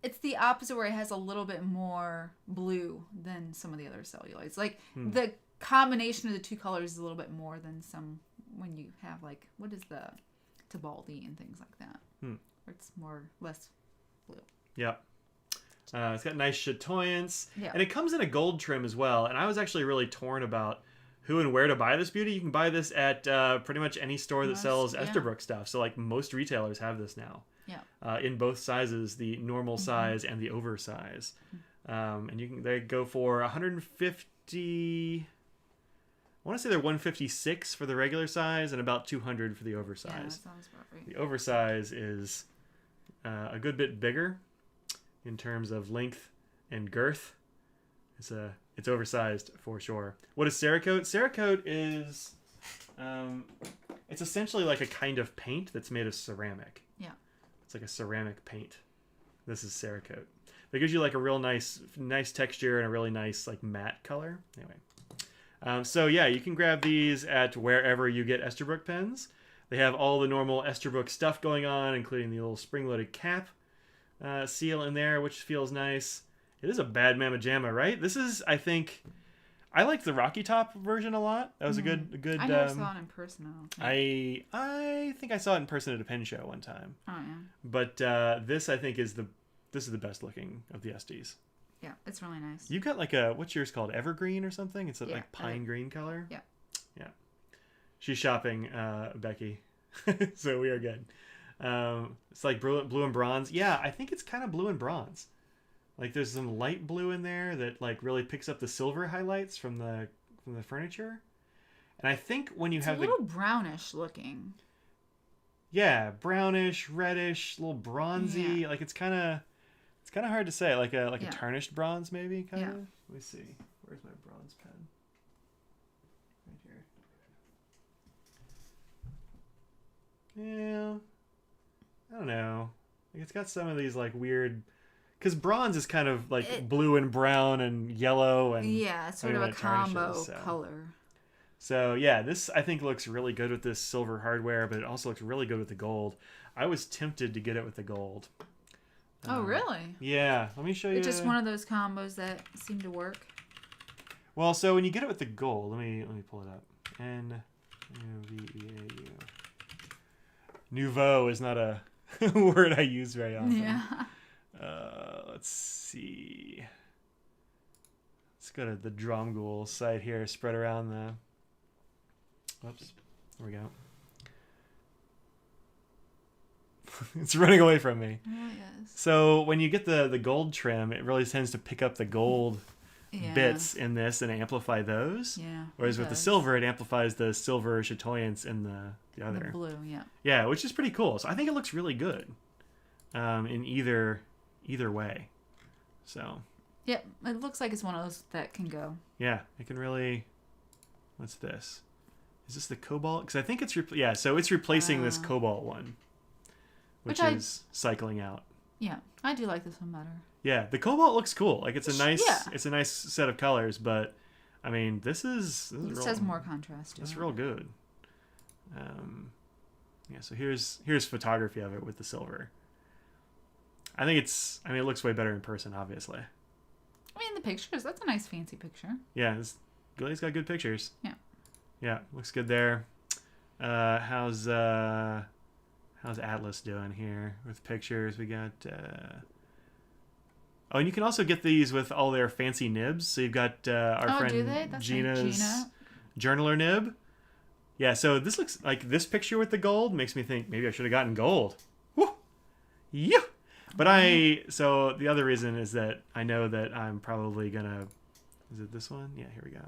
it's the opposite where it has a little bit more blue than some of the other celluloids. Like the combination of the two colors is a little bit more than some when you have like what is the Tibaldi and things like that. Where it's less blue. Yeah. It's got nice chatoyance. Yeah. And it comes in a gold trim as well. And I was actually really torn about who and where to buy this beauty. You can buy this at pretty much any store that sells Esterbrook stuff. So like most retailers have this now. Yeah. In both sizes, the normal size and the oversize. And they go for 150. I want to say they're 156 for the regular size and about 200 for the oversize. Yeah, that sounds about right. The oversize is a good bit bigger in terms of length and girth. It's oversized for sure. What is Cerakote? Cerakote is it's essentially like a kind of paint that's made of ceramic. Yeah. It's like a ceramic paint. This is Cerakote. It gives you like a real nice texture and a really nice like matte color. Anyway. So yeah, you can grab these at wherever you get Esterbrook pens. They have all the normal Esterbrook stuff going on, including the little spring-loaded cap seal in there, which feels nice. It is a bad mamma jamma, right? This is, I think, I like the Rocky Top version a lot. That was a good. I never saw it in person. I think I saw it in person at a pen show one time. Oh yeah. But this, I think, is the best looking of the SDs. Yeah, it's really nice. You got like what's yours called? Evergreen or something? It's like pine green color. Yeah. Yeah. She's shopping, Becky. So we are good. It's like blue and bronze. Yeah, I think it's kind of blue and bronze. Like there's some light blue in there that like really picks up the silver highlights from the furniture. And I think when you have a little brownish looking. Yeah, brownish, reddish, a little bronzy. Yeah. Like it's kind of hard to say. Like a tarnished bronze maybe kind of. Let me see. Where's my bronze pen? Right here. Yeah. I don't know. Like it's got some of these like weird. Because bronze is kind of like blue and brown and yellow and it's sort of a combo color. So yeah, this I think looks really good with this silver hardware, but it also looks really good with the gold. I was tempted to get it with the gold. Oh really? Yeah, let me show you. It's just one of those combos that seem to work. Well, so when you get it with the gold, let me pull it up. N-U-V-E-A-U. Nouveau is not a word I use very often. Yeah. Let's see. Let's go to the Dromgool site here. Spread around the. Whoops. There we go. It's running away from me. Oh, yes. So when you get the gold trim, it really tends to pick up the gold bits in this and amplify those. Yeah. Whereas with the silver, it amplifies the silver chatoyance in the other. The blue, yeah. Yeah, which is pretty cool. So I think it looks really good in either way. So. Yep, it looks like it's one of those that can go. Yeah, it can really. What's this? Is this the Cobalt? Because I think it's so it's replacing this Cobalt one, which is cycling out. Yeah, I do like this one better. Yeah, the cobalt looks cool. Like it's a nice, Yeah. it's a nice set of colors. But I mean, this This has more contrast. It's real good. Yeah. So here's photography of it with the silver. I think it looks way better in person, obviously. I mean, the pictures. That's a nice, fancy picture. Yeah, Gilly's got good pictures. Yeah. Yeah, looks good there. How's Atlas doing here with pictures? We got. Oh, and you can also get these with all their fancy nibs. So you've got our friend Gina's journaler nib. Yeah, so this looks like this picture with the gold makes me think maybe I should have gotten gold. Woo! Yeah. But so the other reason is that I know that I'm probably gonna. Is it this one? Yeah, here we go.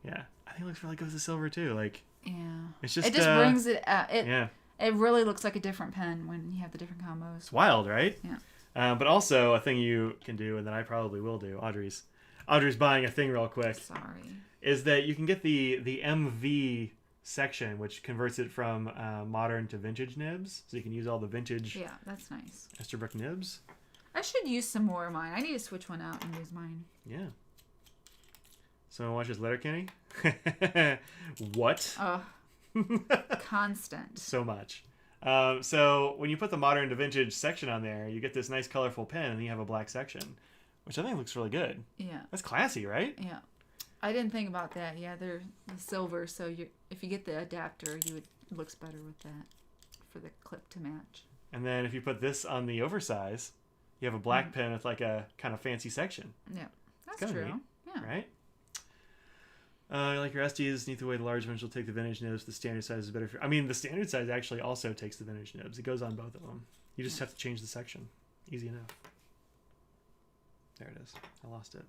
Yeah, I think it looks really good with the silver too. Like, yeah, it's just it just brings it. Yeah, it really looks like a different pen when you have the different combos. It's wild, right? Yeah. But also a thing you can do, and that I probably will do. Audrey's buying a thing real quick. Sorry. Is that you can get the MV section, which converts it from modern to vintage nibs, so you can use all the vintage. Yeah, that's nice. Esterbrook nibs. I should use some more of mine. I need to switch one out and use mine. Yeah. Someone watch this Letterkenny? What? Oh, constant. So much. So when you put the modern to vintage section on there, you get this nice colorful pen, and then you have a black section, which I think looks really good. Yeah. That's classy, right? Yeah. I didn't think about that. Yeah, they're the silver, so if you get the adapter, it looks better with that for the clip to match. And then if you put this on the oversize, you have a black pen with like a kind of fancy section. Yeah, that's true. Neat, yeah. Right? Like your SDs, need the way the large ones will take the vintage nibs. The standard size is better for. I mean, the standard size actually also takes the vintage nibs. It goes on both of them. You just have to change the section. Easy enough. There it is. I lost it.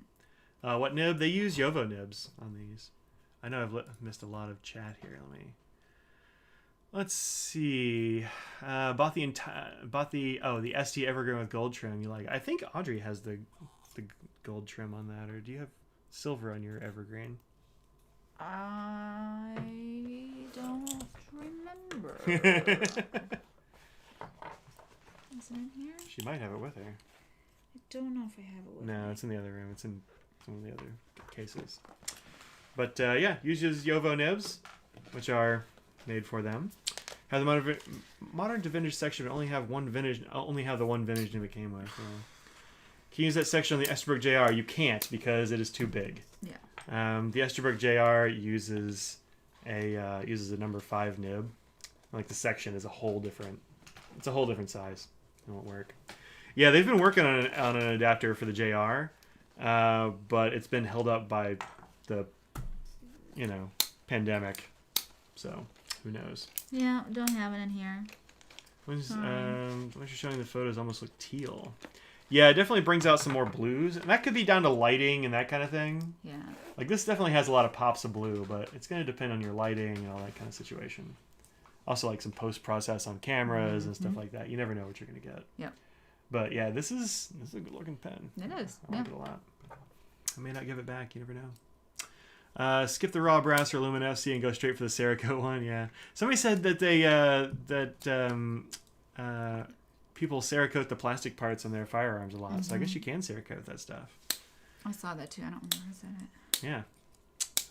What nib? They use Nouveau nibs on these. I know I've missed a lot of chat here. Let's see. Bought the ST Evergreen with gold trim. You like? I think Audrey has the gold trim on that, or do you have silver on your Evergreen? I don't remember. Is it in here? She might have it with her. I don't know if I have it with me. No, it's in the other room. It's in some of the other cases. But yeah, uses Nouveau nibs, which are made for them. Have the modern to vintage section, but only have the one vintage nib it came with. So. Can you use that section on the Esterbrook JR? You can't because it is too big. Yeah. The Esterbrook JR uses a number 5 nib. Like the section is a whole different size. It won't work. Yeah, they've been working on an adapter for the JR, but it's been held up by the pandemic. So who knows? Yeah, don't have it in here. When you're showing the photos, almost look teal. Yeah, it definitely brings out some more blues, and that could be down to lighting and that kind of thing. Yeah. Like this definitely has a lot of pops of blue, but it's going to depend on your lighting and all that kind of situation. Also, like some post-process on cameras and stuff like that. You never know what you're going to get. Yep. But yeah, this is a good-looking pen. It is. I like it a lot. I may not give it back. You never know. Skip the raw brass or aluminum FC and go straight for the Cerakote one. Yeah. Somebody said that people Cerakote the plastic parts on their firearms a lot. So I guess you can Cerakote that stuff. I saw that too. I don't remember who said it. Yeah.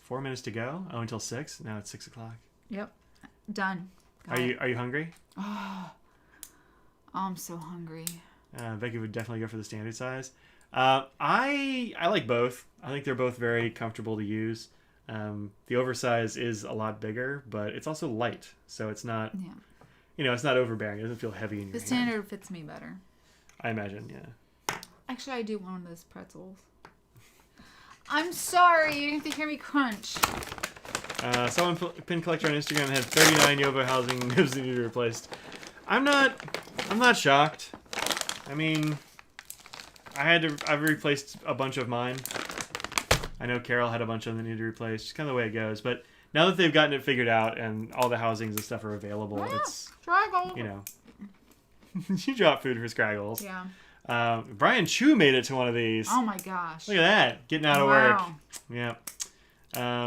4 minutes to go. Oh, until 6. Now it's 6 o'clock. Yep. Done. Are you hungry? Oh, I'm so hungry. Becky would definitely go for the standard size. I like both. I think they're both very comfortable to use. The oversize is a lot bigger, but it's also light, so it's not. Yeah. It's not overbearing. It doesn't feel heavy in your hand. The standard fits me better. I imagine, yeah. Actually, I do want one of those pretzels. I'm sorry, you have to hear me crunch. Someone pin collector on Instagram had 39 Nouveau housing nibs that needed replaced. I'm not shocked. I mean, I've replaced a bunch of mine. I know Carol had a bunch of them that needed replaced. It's kind of the way it goes. But now that they've gotten it figured out and all the housings and stuff are available, it's Scraggle. You drop food for Scraggles. Yeah. Brian Chu made it to one of these. Oh my gosh. Look at that, getting out of work. Yeah.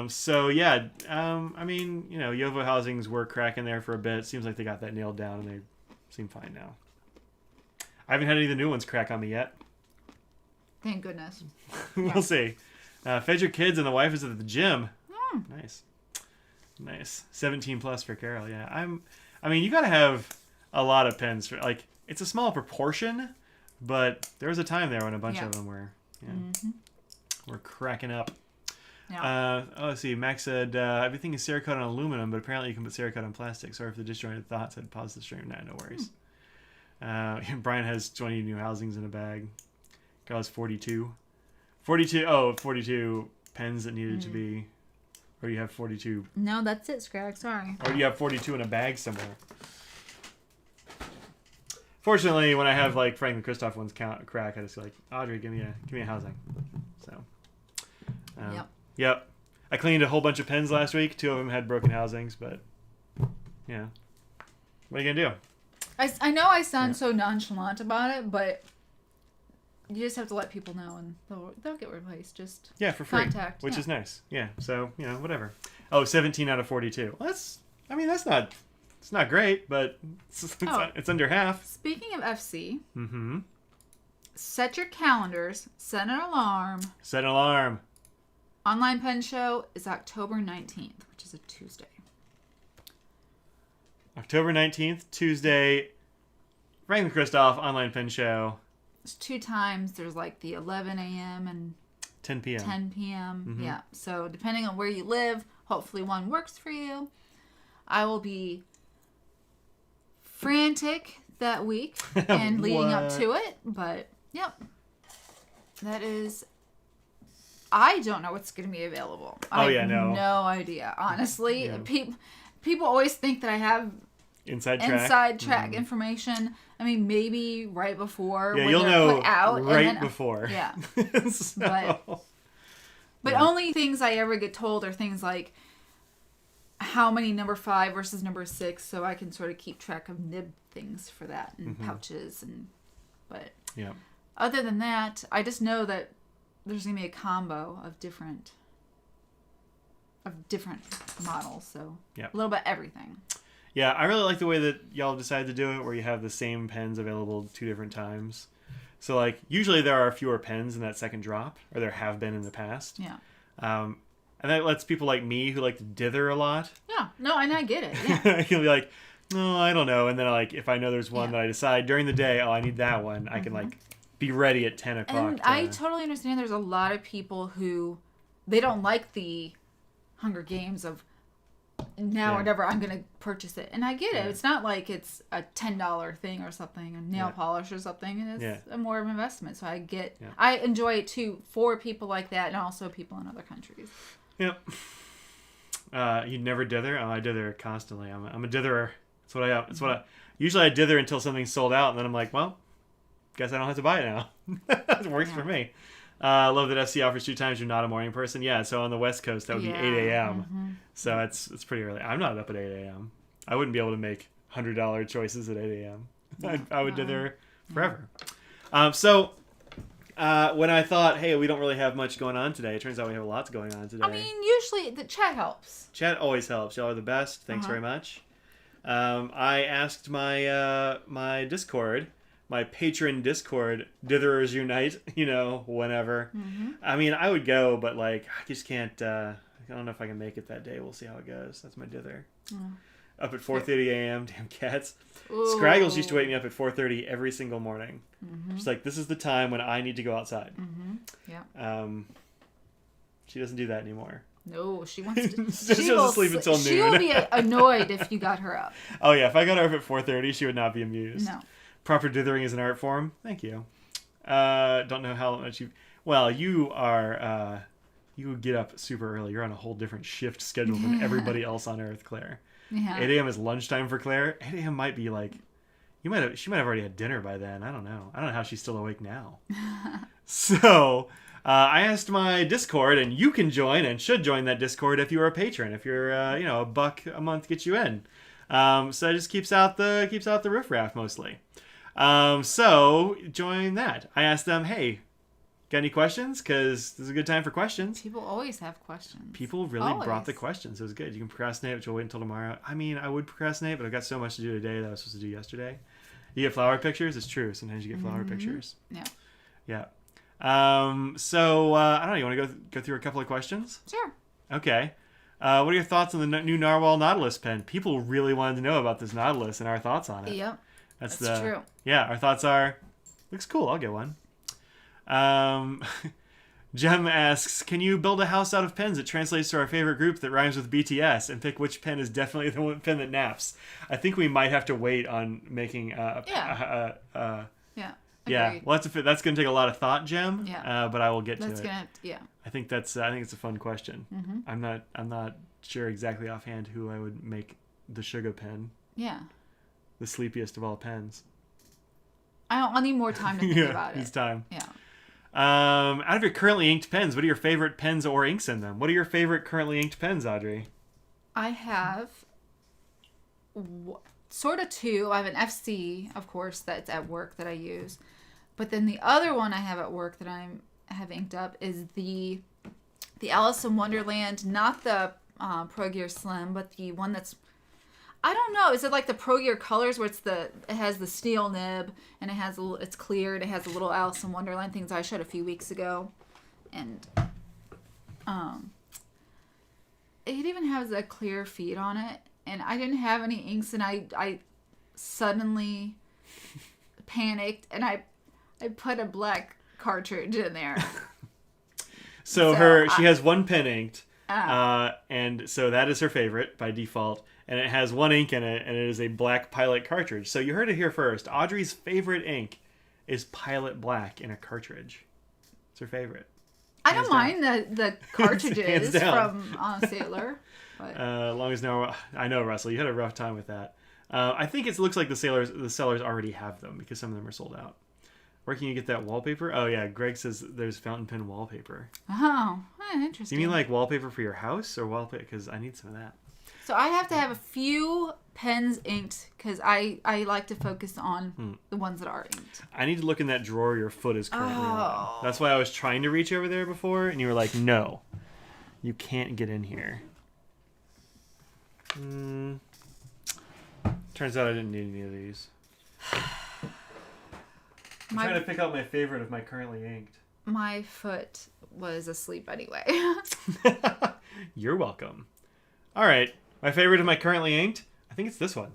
So yeah, I mean, Nouveau housings were cracking there for a bit. Seems like they got that nailed down and they seem fine now. I haven't had any of the new ones crack on me yet. Thank goodness. We'll see. Fed your kids and the wife is at the gym. Nice. 17 plus for Carol. Yeah. I mean, you got to have a lot of pens for, like, it's a small proportion, but there was a time there when a bunch of them were, were cracking up. Yeah. Let's see. Max said, everything is Cerakote on aluminum, but apparently you can put Cerakote on plastic. Sorry for the disjointed thoughts. I'd pause the stream. No worries. Brian has 20 new housings in a bag. Carl has 42. 42 pens that needed to be... Or you have 42... No, that's it, Scrag. Sorry. Or you have 42 in a bag somewhere. Fortunately, when I have, like, Frank and Christoph ones crack, I just like, Audrey, give me a housing. So... Yep. I cleaned a whole bunch of pens last week. 2 of them had broken housings, but... Yeah. What are you going to do? I know I sound so nonchalant about it, but... You just have to let people know, and they'll get replaced. Just for free, contact, which is nice. Yeah, so whatever. Oh, 17 out of 42. Well, that's not great, but it's under half. Speaking of FC, set your calendars. Set an alarm. Set an alarm. Online pen show is October 19th, which is a Tuesday. October 19th, Tuesday. Frank and Christoph online pen show. There's 2 times. There's like the 11 a.m. and 10 p.m. 10 p.m. Yeah. So depending on where you live, hopefully one works for you. I will be frantic that week and leading up to it. But, that is... I don't know what's going to be available. I have no idea. Honestly, people always think that I have... Inside track information. I mean, maybe right before when you'll they're know put out. Right before. Yeah. So, but only things I ever get told are things like how many number 5 versus number 6, so I can sort of keep track of nib things for that and pouches but other than that, I just know that there's gonna be a combo of different models, so a little bit everything. Yeah, I really like the way that y'all decided to do it, where you have the same pens available 2 different times. So, like, usually there are fewer pens in that second drop, or there have been in the past. Yeah. And that lets people like me, who like to dither a lot. Yeah, no, and I get it. Yeah. You'll be like, no, I don't know. And then, like, if I know there's one that I decide during the day, I need that one, I can, like, be ready at 10 o'clock. And I totally understand there's a lot of people who, they don't like the Hunger Games of... Now or never, I'm going to purchase it. And I get it. It's not like it's a $10 thing or something, a nail polish or something. And it's a more of an investment. So I enjoy it too for people like that and also people in other countries. Yep. You never dither? Oh, I dither constantly. I'm a ditherer. That's what I usually I dither until something's sold out, and then I'm like, well, guess I don't have to buy it now. It works for me. I love that SC offers 2 times. You're not a morning person. Yeah, so on the West Coast, that would be 8 a.m. So it's pretty early. I'm not up at 8 a.m. I wouldn't be able to make $100 choices at 8 a.m. I would dither forever. So when I thought, hey, we don't really have much going on today, it turns out we have lots going on today. I mean, usually the chat helps. Chat always helps. Y'all are the best. Thanks very much. I asked my Discord... My Patron Discord, Ditherers Unite, whenever. I mean, I would go, but, like, I just can't, I don't know if I can make it that day. We'll see how it goes. That's my dither. Up at 4:30 a.m., damn cats. Ooh. Scraggles used to wake me up at 4:30 every single morning. She's like, this is the time when I need to go outside. Yeah. She doesn't do that anymore. No, she wants to. She doesn't sleep until noon. She will be annoyed if you got her up. Oh, yeah. If I got her up at 4:30, she would not be amused. No. Proper dithering is an art form. Thank you. Don't know how much you... Well, you are... you get up super early. You're on a whole different shift schedule than everybody else on Earth, Claire. Yeah. 8 a.m. is lunchtime for Claire. 8 a.m. might be like... She might have already had dinner by then. I don't know. I don't know how she's still awake now. So, I asked my Discord, and you can join and should join that Discord if you're a patron. If you're, $1 a month gets you in. So it just keeps out the riffraff mostly. So join that. I asked them, hey, got any questions? Because this is a good time for questions. People always have questions. People really brought the questions. It was good. You can procrastinate, which we'll wait until tomorrow. I mean, I would procrastinate, but I've got so much to do today that I was supposed to do yesterday. You get flower pictures? It's true. Sometimes you get flower pictures. Yeah. Yeah. So I don't know. You want to go through a couple of questions? Sure. Okay. What are your thoughts on the new Narwhal Nautilus pen? People really wanted to know about this Nautilus and our thoughts on it. Yep. That's the true. Yeah, our thoughts are, looks cool. I'll get one. Jem asks, can you build a house out of pens that translates to our favorite group that rhymes with BTS and pick which pen is definitely the one pen that naps? I think we might have to wait on making Yeah. Well, that's going to take a lot of thought, Jem. Yeah. But I will get to it. Yeah. I think it's a fun question. Mm-hmm. I'm not sure exactly offhand who I would make the sugar pen. Yeah. The sleepiest of all pens. I need more time to think about it. It's time. Yeah. Out of your currently inked pens, what are your favorite pens or inks in them? What are your favorite currently inked pens, Audrey? I have sort of two. I have an FC, of course, that's at work that I use. But then the other one I have at work that I have inked up is the Alice in Wonderland, not the Pro Gear Slim, but the one that's, I don't know. Is it like the Pro Gear Colors where it has the steel nib and it's clear and it has a little Alice in Wonderland things I showed a few weeks ago, and it even has a clear feed on it. And I didn't have any inks, and I suddenly panicked and I put a black cartridge in there. So she has one pen inked, and so that is her favorite by default. And it has one ink in it, and it is a black Pilot cartridge. So you heard it here first. Audrey's favorite ink is Pilot Black in a cartridge. It's her favorite. I don't mind the cartridges from Sailor. But... as long as I know, Russell, you had a rough time with that. I think it looks like the sellers already have them because some of them are sold out. Where can you get that wallpaper? Oh yeah, Greg says there's fountain pen wallpaper. Oh, interesting. You mean like wallpaper for your house or wallpaper? Because I need some of that. So I have to have a few pens inked because I like to focus on the ones that are inked. I need to look in that drawer your foot is currently in. That's why I was trying to reach over there before, and you were like, no, you can't get in here. Turns out I didn't need any of these. I'm trying to pick out my favorite of my currently inked. My foot was asleep anyway. You're welcome. All right. My favorite of my currently inked, I think it's this one.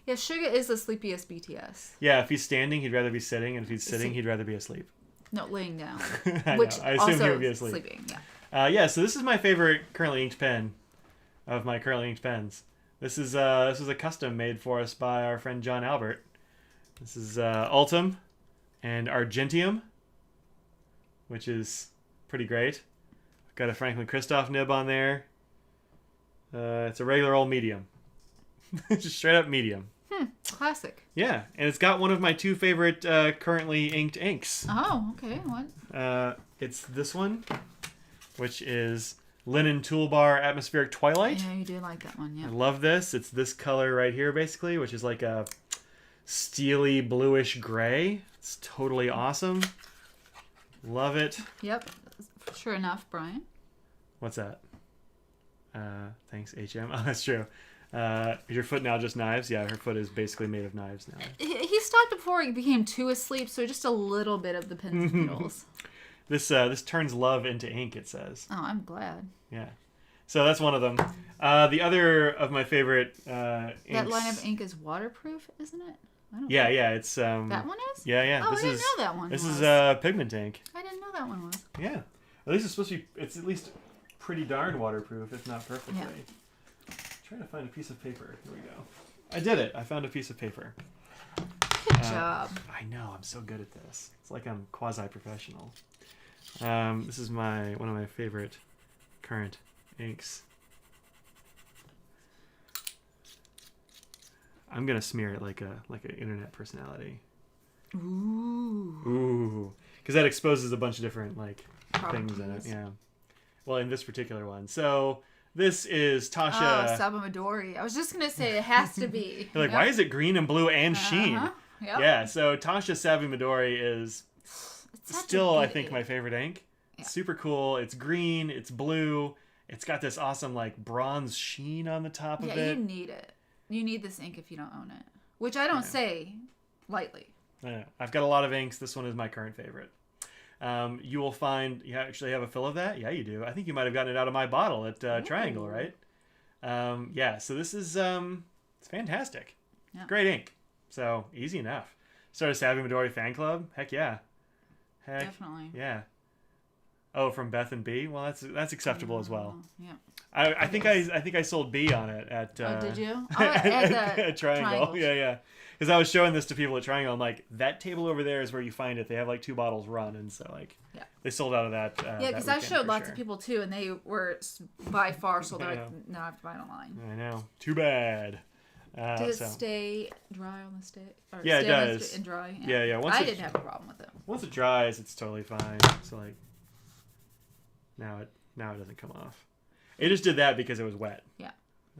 Yeah, Suga is the sleepiest BTS. Yeah, if he's standing, he'd rather be sitting, and if he's sitting, he'd rather be asleep. No, laying down. I assume he would be asleep. Sleeping, yeah. So this is my favorite currently inked pen of my currently inked pens. This was a custom made for us by our friend John Albert. This is Ultim and Argentium, which is pretty great. I've got a Franklin Christoph nib on there. It's a regular old medium. Just straight up medium. Classic. Yeah, and it's got one of my two favorite currently inked inks. Oh, okay. What? It's this one, which is Linen Toolbar Atmospheric Twilight. Yeah, you do like that one, yeah. I love this. It's this color right here, basically, which is like a steely bluish gray. It's totally awesome. Love it. Yep. Sure enough, Brian. What's that? Thanks, HM. Oh, that's true. Is your foot now just knives? Yeah, her foot is basically made of knives now. He stopped before he became too asleep, so just a little bit of the pins and needles. This turns love into ink, it says. Oh, I'm glad. Yeah. So that's one of them. The other of my favorite inks... That line of ink is waterproof, isn't it? Yeah, it's... that one is? Yeah. Oh, I didn't know that one This was. is pigment ink. I didn't know that one was. Yeah. At least it's supposed to be... It's at least pretty darn waterproof, if not perfectly. Yeah. I'm trying to find a piece of paper. Here we go. I did it. I found a piece of paper. Good job. I know. I'm so good at this. It's like I'm quasi-professional. This is one of my favorite current inks. I'm gonna smear it like an internet personality. Ooh. Because that exposes a bunch of different things in it. Yeah. Well, in this particular one. So this is Tasha. Oh, Sabamidori. I was just gonna say it has to be. You're like, why is it green and blue and sheen? Yep. Yeah. So Tasha Savvy Midori is still, I think, my favorite ink. Yeah. Super cool. It's green. It's blue. It's got this awesome bronze sheen on the top of it. Yeah, you need it. You need this ink if you don't own it, which I don't say lightly. Yeah. I've got a lot of inks. This one is my current favorite. you will find you actually have a fill of that. Yeah, you do. I think you might have gotten it out of my bottle at Triangle, right? Yeah. So this is it's fantastic. Yeah. Great ink. So easy enough. Start a Savvy Midori fan club. Heck yeah. Definitely. Yeah. Oh, from Beth and B. Well, that's acceptable as well. Yeah. I think I sold B on it at. Did you? At Triangle. Yeah. Because I was showing this to people at Triangle. I'm like, that table over there is where you find it. They have like 2 bottles run, and so like, they sold out of that. Yeah, because I showed lots of people too, and they were by far sold out. No, I have to buy it online. I know. Too bad. Does it stay dry on the stick? Yeah, it does. And dry. Yeah. I didn't have a problem with it. Once it dries, it's totally fine. So like, now it doesn't come off. It just did that because it was wet. Yeah.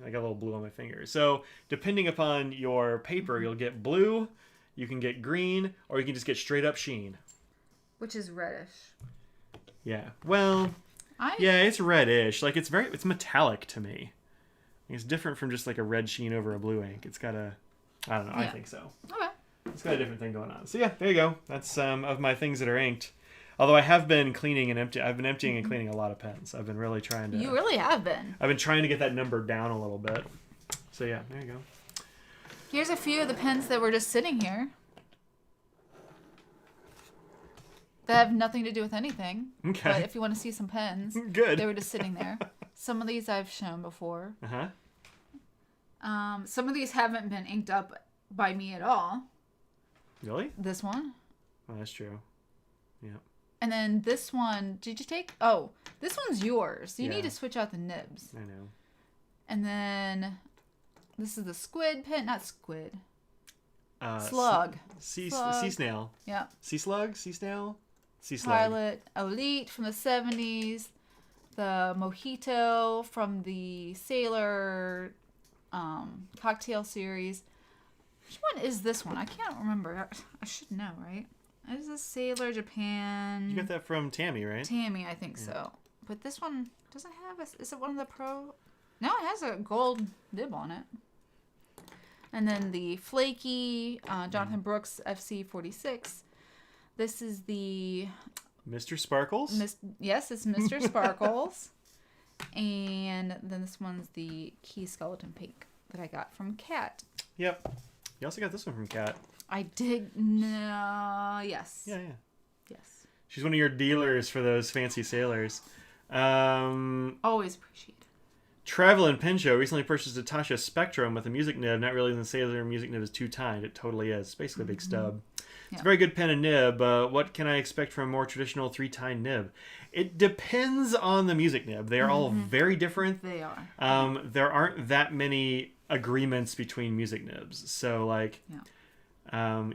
I got a little blue on my finger. So depending upon your paper, you'll get blue, you can get green, or you can just get straight up sheen. Which is reddish. Yeah. Well, it's reddish. Like it's metallic to me. It's different from just like a red sheen over a blue ink. It's got a, I don't know. I think so. Okay. It's got a different thing going on. So yeah, there you go. That's of my things that are inked. Although I have been cleaning and I've been emptying and cleaning a lot of pens. I've been really trying to. You really have been. I've been trying to get that number down a little bit. So yeah, there you go. Here's a few of the pens that were just sitting here. That have nothing to do with anything. Okay. But if you want to see some pens, good. They were just sitting there. Some of these I've shown before. Some of these haven't been inked up by me at all. Really? This one. Oh, that's true. Yeah. And then this one, did you take? Oh, this one's yours. You need to switch out the nibs. I know. And then this is the squid pen, not squid. Slug. Sea snail. Yeah. Sea slug, sea snail, sea slug. Pilot Elite from the 70s. The Mojito from the Sailor cocktail series. Which one is this one? I can't remember. I should know, right? Is this Sailor Japan? You got that from Tammy, right? Tammy, I think so. But this one doesn't have a... Is it one of the pro... No, it has a gold nib on it. And then the flaky Jonathan Brooks FC46. This is the... Mr. Sparkles? Yes, it's Mr. Sparkles. And then this one's the Key Skeleton Pink that I got from Kat. Yep. You also got this one from Kat. I did. No. Yes. Yeah. Yes. She's one of your dealers for those fancy sailors. Always appreciate it. Travel and Pen Show recently purchased a Tasha Spectrum with a music nib. Not realizing the Sailor music nib is two-tined. It totally is. It's basically a big stub. It's a very good pen and nib. What can I expect from a more traditional 3-tined nib? It depends on the music nib. They are all very different. They are. There aren't that many agreements between music nibs. So, like... Yeah.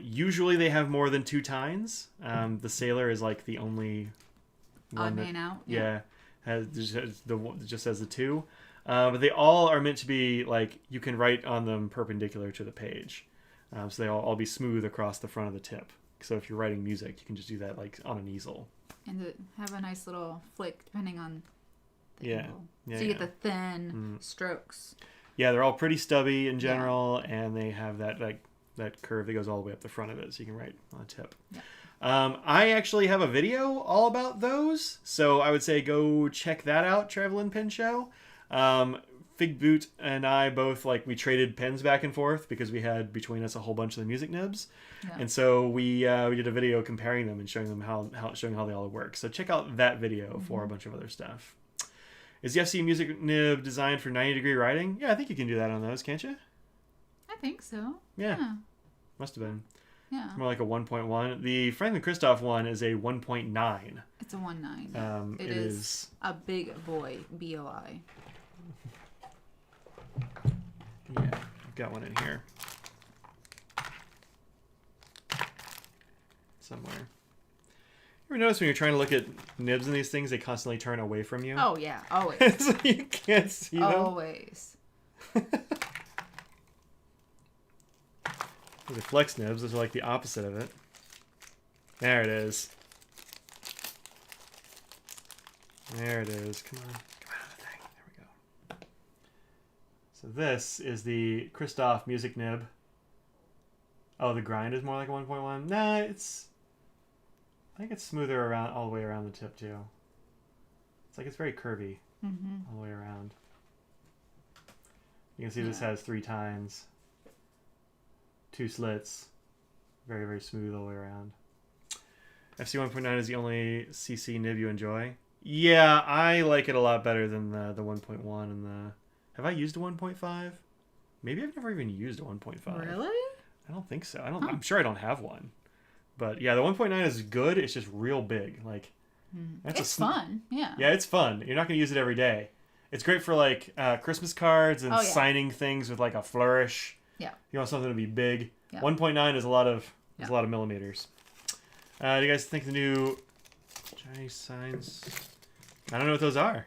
Usually they have more than 2 tines. The Sailor is like the only one man out. Yeah, just has the 2. But they all are meant to be like you can write on them perpendicular to the page, so they all be smooth across the front of the tip. So if you're writing music, you can just do that like on an easel. And have a nice little flick depending on the angle. Yeah. So you get the thin strokes. Yeah, they're all pretty stubby in general, and they have that that curve that goes all the way up the front of it, so you can write on a tip. Yeah. I actually have a video all about those, so I would say go check that out, Travel and Pen Show. Fig Boot and I both, we traded pens back and forth because we had between us a whole bunch of the music nibs. Yeah. And so we did a video comparing them and showing them how they all work. So check out that video for a bunch of other stuff. Is the FC music nib designed for 90-degree writing? Yeah, I think you can do that on those, can't you? I think so. Yeah. Must have been. Yeah. It's more like a 1.1. The Franklin Christoph one is a 1.9. It's a 1.9. It is a big boy, BOI. Yeah, I've got one in here. Somewhere. You ever notice when you're trying to look at nibs in these things, they constantly turn away from you? Oh, yeah. Always. So you can't see them. Always. The flex nibs, those are like the opposite of it. There it is. There it is. Come on. Come out of the thing. There we go. So this is the Christoph music nib. Oh, the grind is more like a 1.1? Nah, it's... I think it's smoother around all the way around the tip too. It's like it's very curvy all the way around. You can see this has 3 tines, 2 slits, very, very smooth all the way around. FC 1.9 is the only CC nib you enjoy. Yeah, I like it a lot better than the 1.1 and the... Have I used a 1.5? Maybe I've never even used a 1.5. Really? I don't think so. I'm sure I don't have one. But yeah, the 1.9 is good. It's just real big. Like, it's fun. Yeah. Yeah, it's fun. You're not going to use it every day. It's great for like Christmas cards and signing things with like a flourish. Yeah. You want something to be big. Yeah. 1.9 is a lot of millimeters. Do you guys think the new Chinese signs? I don't know what those are.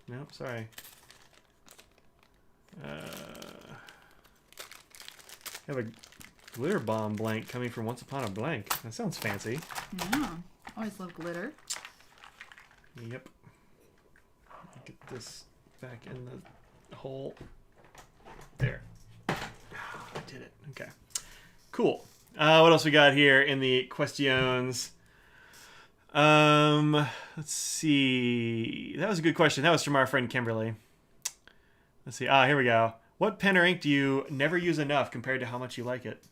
Nope, sorry. I have a glitter bomb blank coming from Once Upon a Blank. That sounds fancy. Yeah, always love glitter. Yep. Get this back in the hole. There. I did it. Okay. Cool. What else we got here in the questions? Let's see. That was a good question. That was from our friend Kimberly. Let's see. Here we go. What pen or ink do you never use enough compared to how much you like it?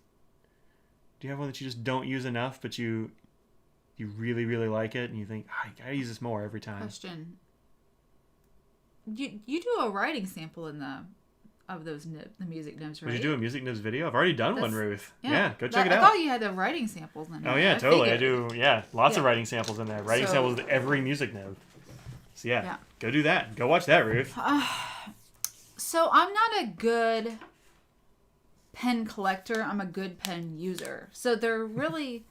Do you have one that you just don't use enough, but you really, really like it, and you think, I gotta use this more every time? Question. You do a writing sample of those the music nibs, right? Would you do a music nibs video? I've already done one, Ruth. Yeah, go check it out. I thought you had the writing samples in there. Oh yeah, totally. I do. Yeah, lots of writing samples in there. Writing samples of every music nib. So yeah, go do that. Go watch that, Ruth. So I'm not a good pen collector. I'm a good pen user. So they're really,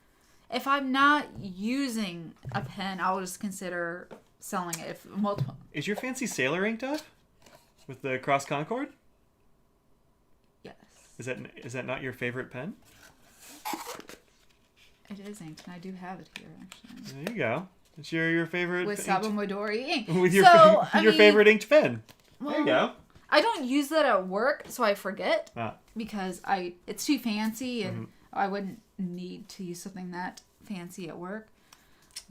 if I'm not using a pen, I'll just consider selling it. If multiple. Is your fancy sailor inked up with the cross concord? Yes. Is that not your favorite pen? It is inked, and I do have it here actually. There you go. It's your favorite with Sabamodori ink. With your favorite inked pen. Well, there you go. I don't use that at work, so I forget because it's too fancy, and I wouldn't need to use something that fancy at work.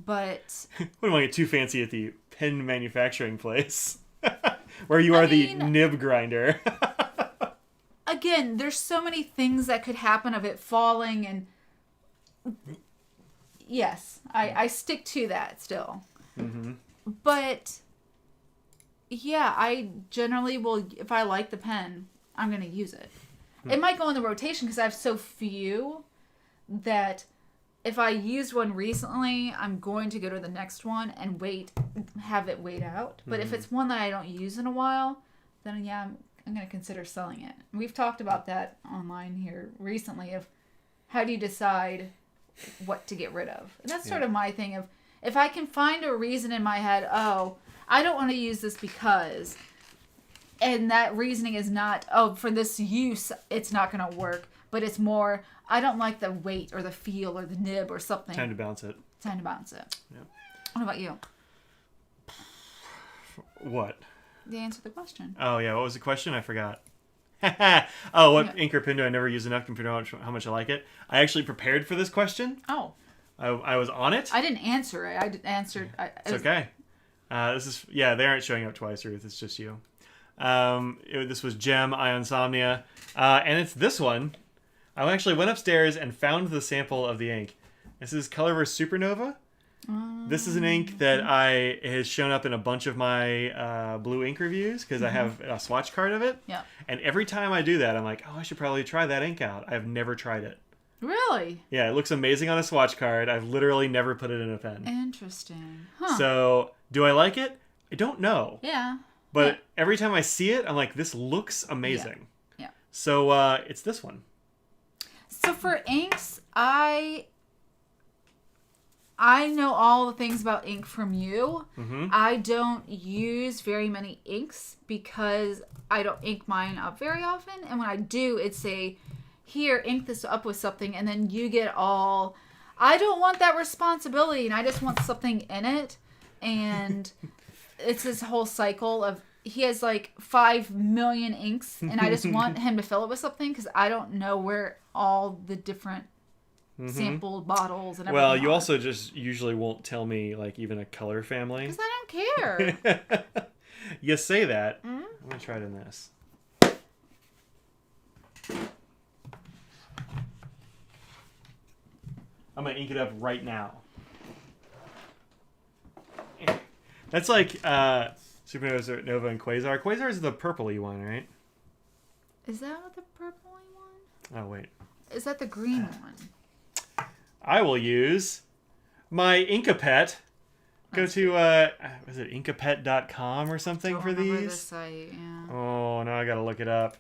But wouldn't want to get too fancy at the pen manufacturing place where you are the nib grinder. Again, there's so many things that could happen of it falling, and yes, I stick to that still. But yeah, I generally will, if I like the pen, I'm going to use it. It might go in the rotation because I have so few that if I used one recently, I'm going to go to the next one and have it wait out. But if it's one that I don't use in a while, then yeah, I'm going to consider selling it. And we've talked about that online here recently of how do you decide what to get rid of. And that's sort of my thing of, if I can find a reason in my head, I don't want to use this because, and that reasoning is not, for this use, it's not going to work, but it's more, I don't like the weight or the feel or the nib or something. Time to bounce it. Time to bounce it. Yep. What about you? What? The answer to the question. Oh, yeah. What was the question? I forgot. What ink or pen do I never use enough compared to how much I like it? I actually prepared for this question. Oh. I was on it. I didn't answer it. I answered. It's okay. They aren't showing up twice, Ruth. It's just you. This was Gem Ionsomnia, and it's this one. I actually went upstairs and found the sample of the ink. This is Colorverse Supernova. This is an ink that has shown up in a bunch of my blue ink reviews because I have a swatch card of it. Yeah. And every time I do that, I'm like, I should probably try that ink out. I've never tried it. Really? Yeah, it looks amazing on a swatch card. I've literally never put it in a pen. Interesting. Huh. So, do I like it? I don't know. Yeah. But every time I see it, I'm like, this looks amazing. Yeah. So, it's this one. So for inks, I know all the things about ink from you. I don't use very many inks because I don't ink mine up very often. And when I do, it's here, ink this up with something, and then you get all... I don't want that responsibility, and I just want something in it. And it's this whole cycle of... He has like 5 million inks, and I just want him to fill it with something because I don't know where all the different sampled bottles and everything. Well, you also just usually won't tell me, like, even a color family. Because I don't care. You say that. I'm going to try it in this. I'm going to ink it up right now. That's like Supernova, Nova, and Quasar. Quasar is the purpley one, right? Is that what the purpley one? Oh, wait. Is that the green one? I will use my Inkapet. Go to, was it inkapet.com or something for these? The site, yeah. Oh, now I gotta look it up.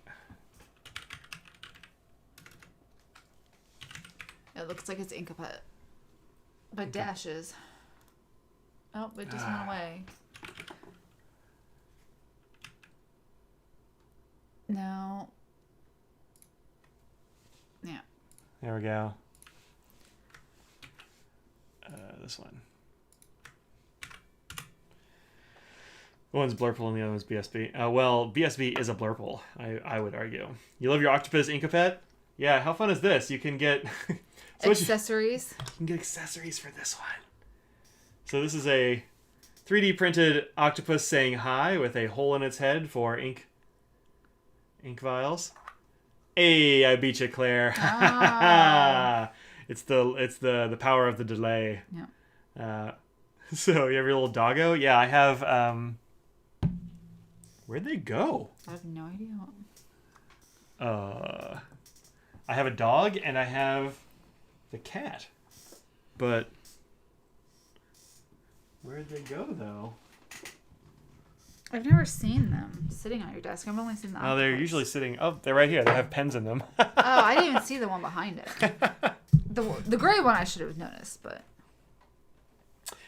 It looks like it's Inkapet. But dashes. Oh, it just went away. No. Yeah. There we go. This one. One's Blurple and the other one's BSB. Well, BSB is a Blurple, I would argue. You love your Octopus Inkapet? Yeah, how fun is this? You can get... accessories. You can get accessories for this one. So this is a 3D printed octopus saying hi with a hole in its head for ink vials. Hey, I beat you, Claire. Ah. It's the power of the delay. Yeah. So you have your little doggo? Yeah, I have... Where'd they go? I have no idea. I have a dog and I have the cat. But where'd they go, though? I've never seen them sitting on your desk. I've only seen the octopus. Oh, they're usually sitting... Oh, they're right here. They have pens in them. Oh, I didn't even see the one behind it. The gray one I should have noticed, but...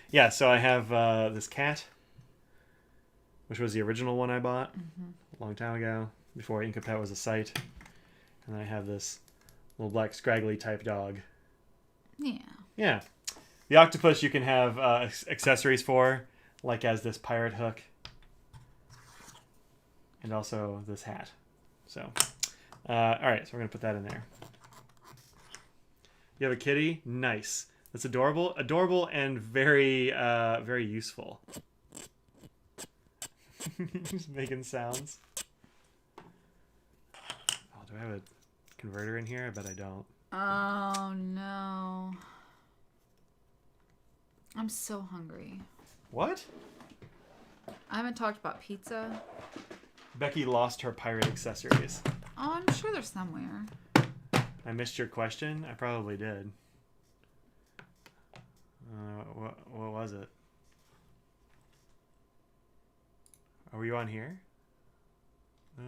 Yeah, so I have this cat, which was the original one I bought a long time ago, before Inkapet was a site. And then I have this little black scraggly type dog. Yeah. Yeah. The octopus you can have accessories for, like as this pirate hook. And also this hat. So, alright, so we're going to put that in there. You have a kitty? Nice. That's adorable. Adorable and very, very useful. Just making sounds. Oh, do I have a converter in here? I bet I don't. Oh, no. I'm so hungry. What? I haven't talked about pizza. Becky lost her pirate accessories. Oh, I'm sure they're somewhere. I missed your question? I probably did. What was it? Are you on here? I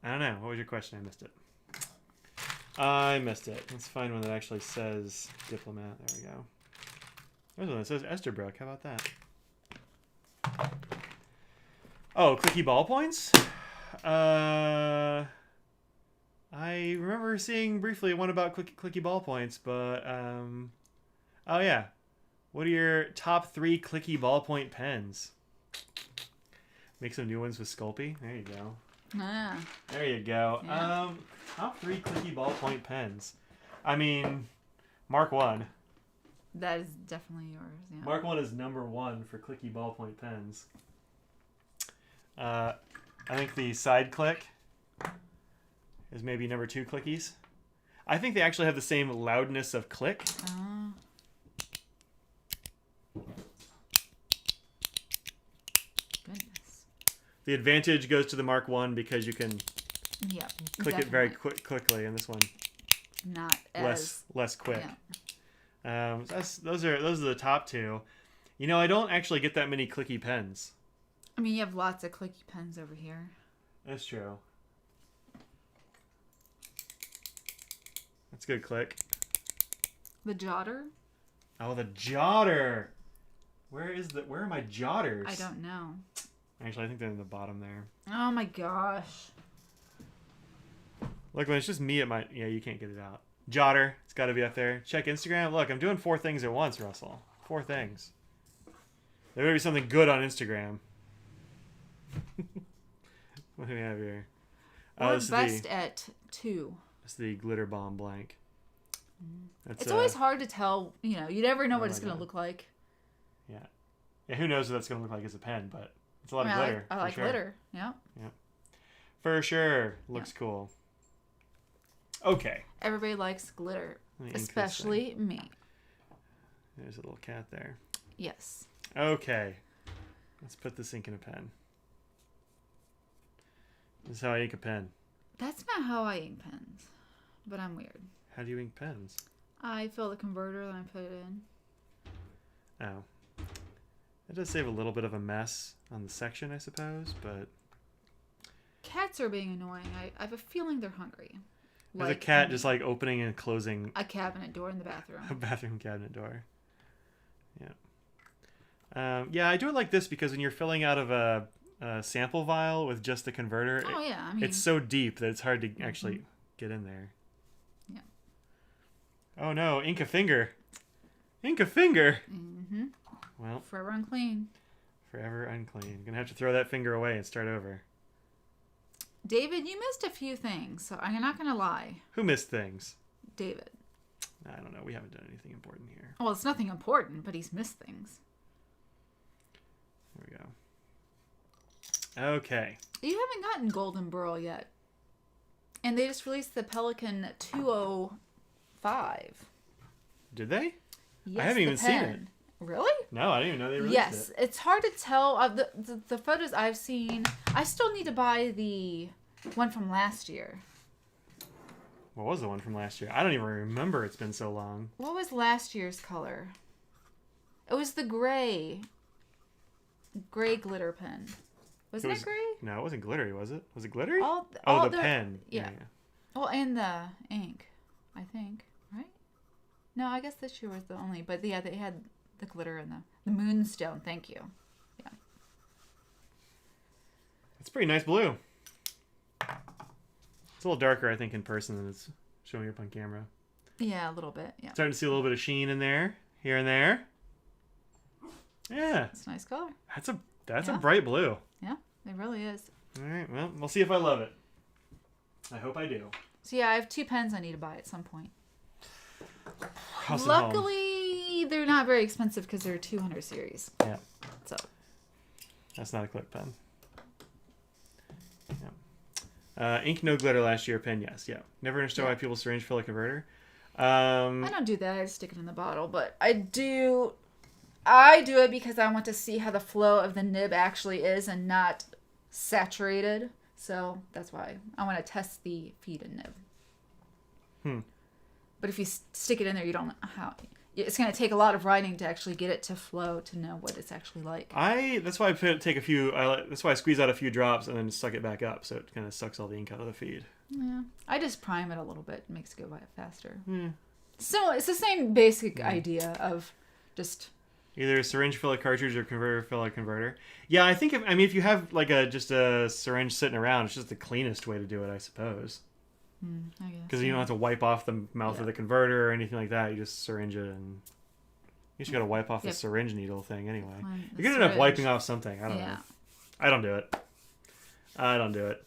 don't know. What was your question? I missed it. I missed it. Let's find one that actually says Diplomat. There we go. There's one that says Esterbrook. How about that? Oh, clicky ballpoints? I remember seeing briefly one about clicky ballpoints, but oh yeah. What are your top 3 clicky ballpoint pens? Make some new ones with Sculpey. There you go. Ah. There you go. Yeah. Top 3 clicky ballpoint pens. I mean, Mark 1. That is definitely yours. Yeah. Mark 1 is number 1 for clicky ballpoint pens. I think the side click is maybe number 2 clickies. I think they actually have the same loudness of click. Goodness. The advantage goes to the Mark 1 because you can click definitely. it very quickly, and this one Not as less quick. Yeah. Those are the top 2. You know, I don't actually get that many clicky pens. I mean, you have lots of clicky pens over here. That's true. That's good click. The jotter? Oh, the jotter. Where are my jotters? I don't know. Actually, I think they're in the bottom there. Oh my gosh. Look, when it's just me at my... Yeah, you can't get it out. Jotter. It's got to be up there. Check Instagram. Look, I'm doing 4 things at once, Russell. 4 things. There better be something good on Instagram. What do we have here? We're best at 2. It's the glitter bomb blank. It's always hard to tell. You never know what it's going to look like. Yeah. Yeah, who knows what that's going to look like as a pen, but it's a lot of glitter. I like glitter. Yeah. Yeah. For sure. Looks cool. Okay. Everybody likes glitter, especially me. There's a little cat there. Yes. Okay. Let's put this ink in a pen. This is how I ink a pen. That's not how I ink pens, but I'm weird. How do you ink pens? I fill the converter, then I put it in. Oh. It does save a little bit of a mess on the section, I suppose, but... Cats are being annoying. I have a feeling they're hungry. There's a cat just like opening and closing... a cabinet door in the bathroom. A bathroom cabinet door. Yeah. Yeah, I do it like this because when you're filling out of a sample vial with just the converter, it's so deep that it's hard to actually get in there. Yeah. Oh no, ink a finger. Ink a finger. Mm-hmm. Well. Forever unclean. Forever unclean. Gonna have to throw that finger away and start over. David, you missed a few things, so I'm not gonna lie. Who missed things? David. I don't know. We haven't done anything important here. Well, it's nothing important, but he's missed things. There we go. Okay. You haven't gotten Golden Burl yet. And they just released the Pelican 205. Did they? Yes, I haven't even seen it. Really? No, I didn't even know they released it. Yes, it's hard to tell. The photos I've seen, I still need to buy the one from last year. What was the one from last year? I don't even remember. It's been so long. What was last year's color? It was the gray glitter pen. Wasn't it gray? No, it wasn't glittery, was it? Was it glittery? The pen. Yeah. Well, and the ink, I think, right? No, I guess this year was the only. But yeah, they had the glitter and the moonstone. Thank you. Yeah. It's pretty nice blue. It's a little darker, I think, in person than it's showing up on camera. Yeah, a little bit. Yeah. Starting to see a little bit of sheen in there, here and there. Yeah. It's a nice color. That's a bright blue. Yeah, it really is. All right. Well, we'll see if I love it. I hope I do. So yeah, I have 2 pens I need to buy at some point. Luckily, they're not very expensive because they're 200 series. Yeah. So. That's not a click pen. Yeah. Ink no glitter last year pen, yes. Yeah. Never understood why people syringe fill a converter. I don't do that. I just stick it in the bottle, but I do it because I want to see how the flow of the nib actually is and not saturated. So that's why I want to test the feed and nib. But if you stick it in there, you don't know how. It's going to take a lot of writing to actually get it to flow to know what it's actually like. That's why that's why I squeeze out a few drops and then suck it back up, so it kind of sucks all the ink out of the feed. Yeah, I just prime it a little bit. It makes it go by faster. Yeah. So it's the same basic idea of just either syringe fill a cartridge or converter fill a converter. Yeah, I think if you have like just a syringe sitting around, it's just the cleanest way to do it, I suppose. I guess. Because you don't have to wipe off the mouth of the converter or anything like that. You just syringe it, and you just got to wipe off the syringe needle thing anyway. You're going to end up wiping off something. I don't know. I don't do it.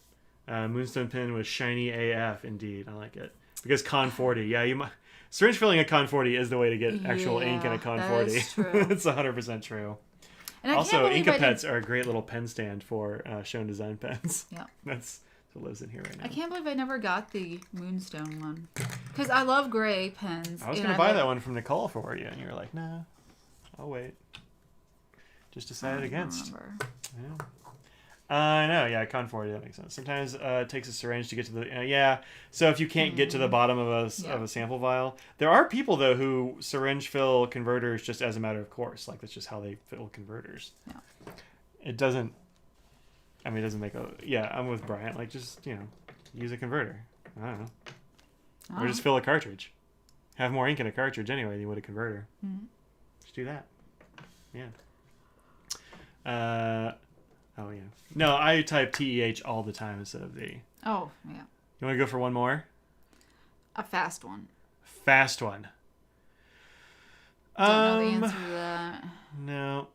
Moonstone pen was shiny AF, indeed. I like it. Because Con 40. Yeah, syringe filling a Con 40 is the way to get actual ink in a Con 40. Is true. It's 100% true. And also, Inkapets are a great little pen stand for Shown Design pens. Yeah. That's what lives in here right now. I can't believe I never got the Moonstone one. Because I love gray pens. I was going to buy that one from Nicole for you, and you were like, nah, I'll wait. Just decided against. Yeah. I know, yeah, Con 40, that makes sense. Sometimes it takes a syringe to get to the... so if you can't get to the bottom of a sample vial... There are people, though, who syringe fill converters just as a matter of course. Like, that's just how they fill converters. Yeah. It doesn't... it doesn't make a... Yeah, I'm with Bryant. Like, just, use a converter. I don't know. Or just fill a cartridge. Have more ink in a cartridge anyway than you would a converter. Mm-hmm. Just do that. Yeah. Oh, yeah. No, I type TEH all the time instead of the... Oh, yeah. You want to go for one more? A fast one. Fast one. Don't know the answer to that. No.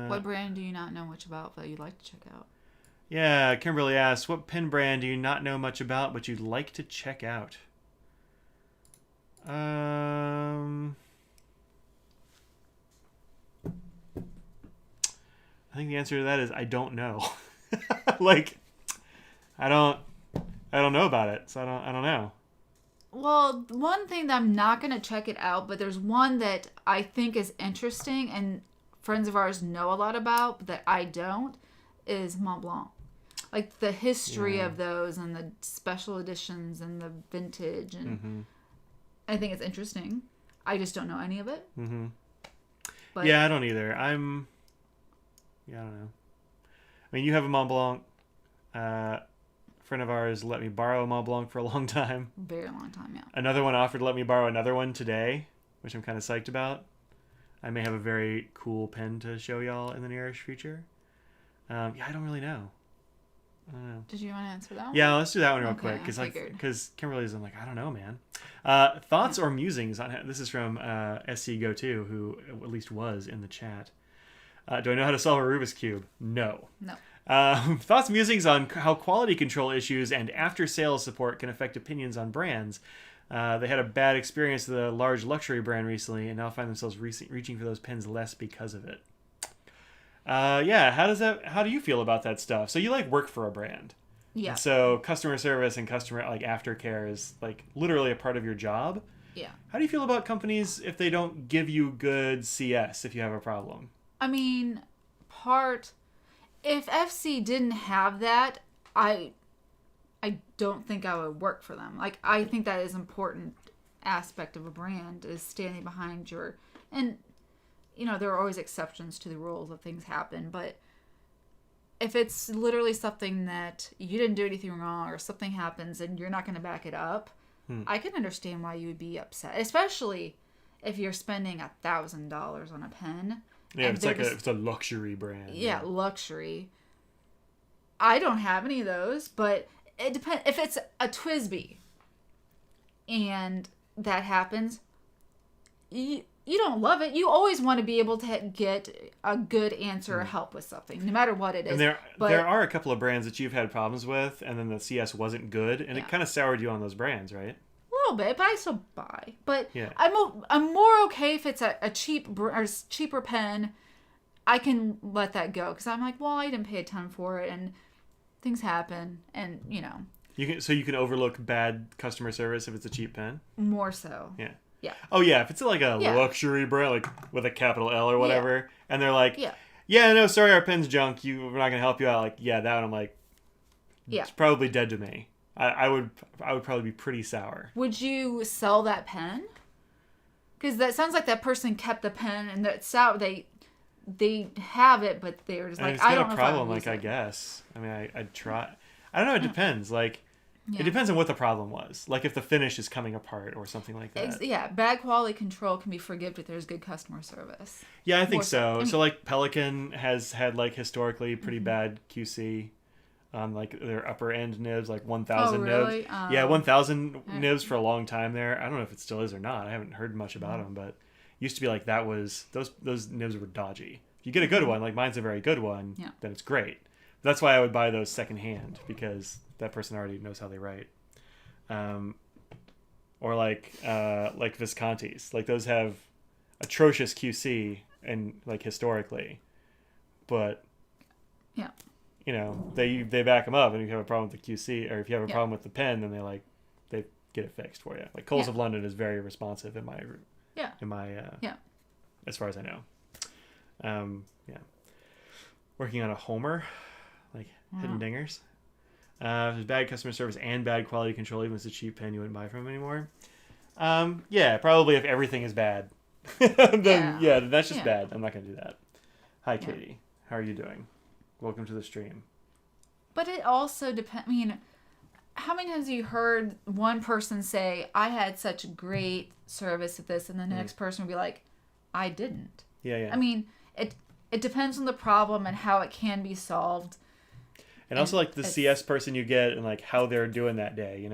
What brand do you not know much about that you'd like to check out? Yeah, Kimberly asks, what pen brand do you not know much about but you'd like to check out? I think the answer to that is I don't know. Like, I don't know about it, so I don't know. Well, one thing that I'm not going to check it out, but there's one that I think is interesting and friends of ours know a lot about, but that I don't, is Mont Blanc. Like the history of those and the special editions and the vintage, and I think it's interesting. I just don't know any of it. But yeah, I don't either. I don't know. I mean, you have a Mont Blanc. A friend of ours let me borrow a Mont Blanc for a long time. Very long time, yeah. Another one offered to let me borrow another one today, which I'm kind of psyched about. I may have a very cool pen to show y'all in the nearest future. Yeah, I don't really know. I don't know. Did you want to answer that one? Yeah, let's do that one real quick. Because Kimberly's, I'm like, I don't know, man. Thoughts or musings on this is from SCGo2, who at least was in the chat. Do I know how to solve a Rubik's Cube? No. Thoughts, musings on how quality control issues and after-sales support can affect opinions on brands. They had a bad experience with a large luxury brand recently and now find themselves reaching for those pens less because of it. Yeah, how do you feel about that stuff? So you work for a brand. Yeah. And so customer service and customer aftercare is literally a part of your job. Yeah. How do you feel about companies if they don't give you good CS if you have a problem? I mean, if FC didn't have that, I don't think I would work for them. I think that is an important aspect of a brand, is standing behind and there are always exceptions to the rules of things happen, but if it's literally something that you didn't do anything wrong or something happens and you're not going to back it up, I can understand why you would be upset, especially if you're spending $1,000 on a pen. Yeah, it's a luxury brand. Yeah, luxury. I don't have any of those, but it depends. If it's a TWSBI and that happens, you don't love it. You always want to be able to get a good answer or help with something, no matter what it is. And there are a couple of brands that you've had problems with, and then the CS wasn't good, and it kind of soured you on those brands, right? A little bit, but I still buy. But yeah. I'm more okay if it's a cheaper pen. I can let that go because I'm like, well, I didn't pay a ton for it, and things happen, and you can overlook bad customer service if it's a cheap pen. More so. Yeah. Yeah. Oh yeah, if it's luxury brand, with a capital L or whatever, and they're like, yeah, no, sorry, our pen's junk. We're not gonna help you out. That one, I'm like, it's probably dead to me. I would probably be pretty sour. Would you sell that pen? Because that sounds like that person kept the pen and that's sour. They have it, but they're just it's I don't got know a problem. if I guess. I mean, I'd try. I don't know. It depends. It depends on what the problem was. If the finish is coming apart or something like that. Bad quality control can be forgiven if there's good customer service. Yeah, I think so. So Pelican has had historically pretty bad QC on their upper end nibs, 1,000 really? nibs. Yeah, 1,000 nibs for a long time there. I don't know if it still is or not. I haven't heard much about them, but it used to be that was those nibs were dodgy. If you get a good one, mine's a very good one, then it's great. That's why I would buy those secondhand, because that person already knows how they write. Or Visconti's. Those have atrocious QC and historically. But they back them up, and if you have a problem with the QC, or if you have a problem with the pen, then they get it fixed for you. Coles of London is very responsive in my as far as I know. Working on a Homer, Hidden Dingers. If there's bad customer service and bad quality control, even if it's a cheap pen, you wouldn't buy from them anymore. Probably if everything is bad, then that's just bad. I'm not gonna do that. Hi, Katie. How are you doing? Welcome to the stream. But it also depends. I mean, how many times have you heard one person say, I had such great service with this, and the next person would be like, I didn't. Yeah. I mean, it depends on the problem and how it can be solved. And also the CS person you get and how they're doing that day,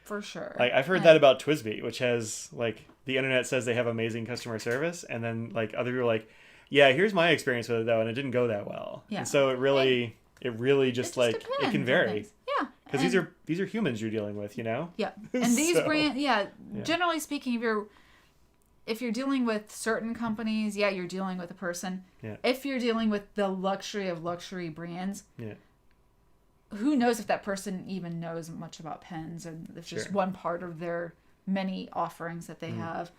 For sure. I've heard that about TWSBI, which has the internet says they have amazing customer service, and then other people are yeah, here's my experience with it though, and it didn't go that well. Yeah. And so it really it really just like it can vary. Yeah, because these are humans you're dealing with, you know. Yeah, and these brands, generally speaking, if you're dealing with certain companies, you're dealing with a person. Yeah. If you're dealing with the luxury of luxury brands, yeah. Who knows if that person even knows much about pens, and it's just one part of their many offerings that they have,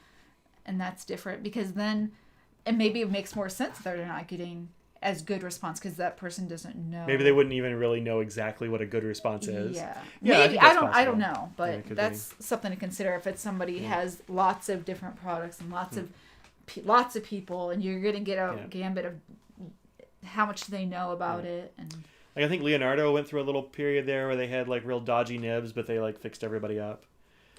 and that's different because then, and maybe it makes more sense that they're not getting as good response because that person doesn't know. Maybe they wouldn't even really know exactly what a good response is. Yeah, maybe I don't know, but that's be something to consider if it's somebody has lots of different products and lots of people, and you're gonna get a gambit of how much they know about it. And like, I think Leonardo went through a little period there where they had like real dodgy nibs, but they like fixed everybody up.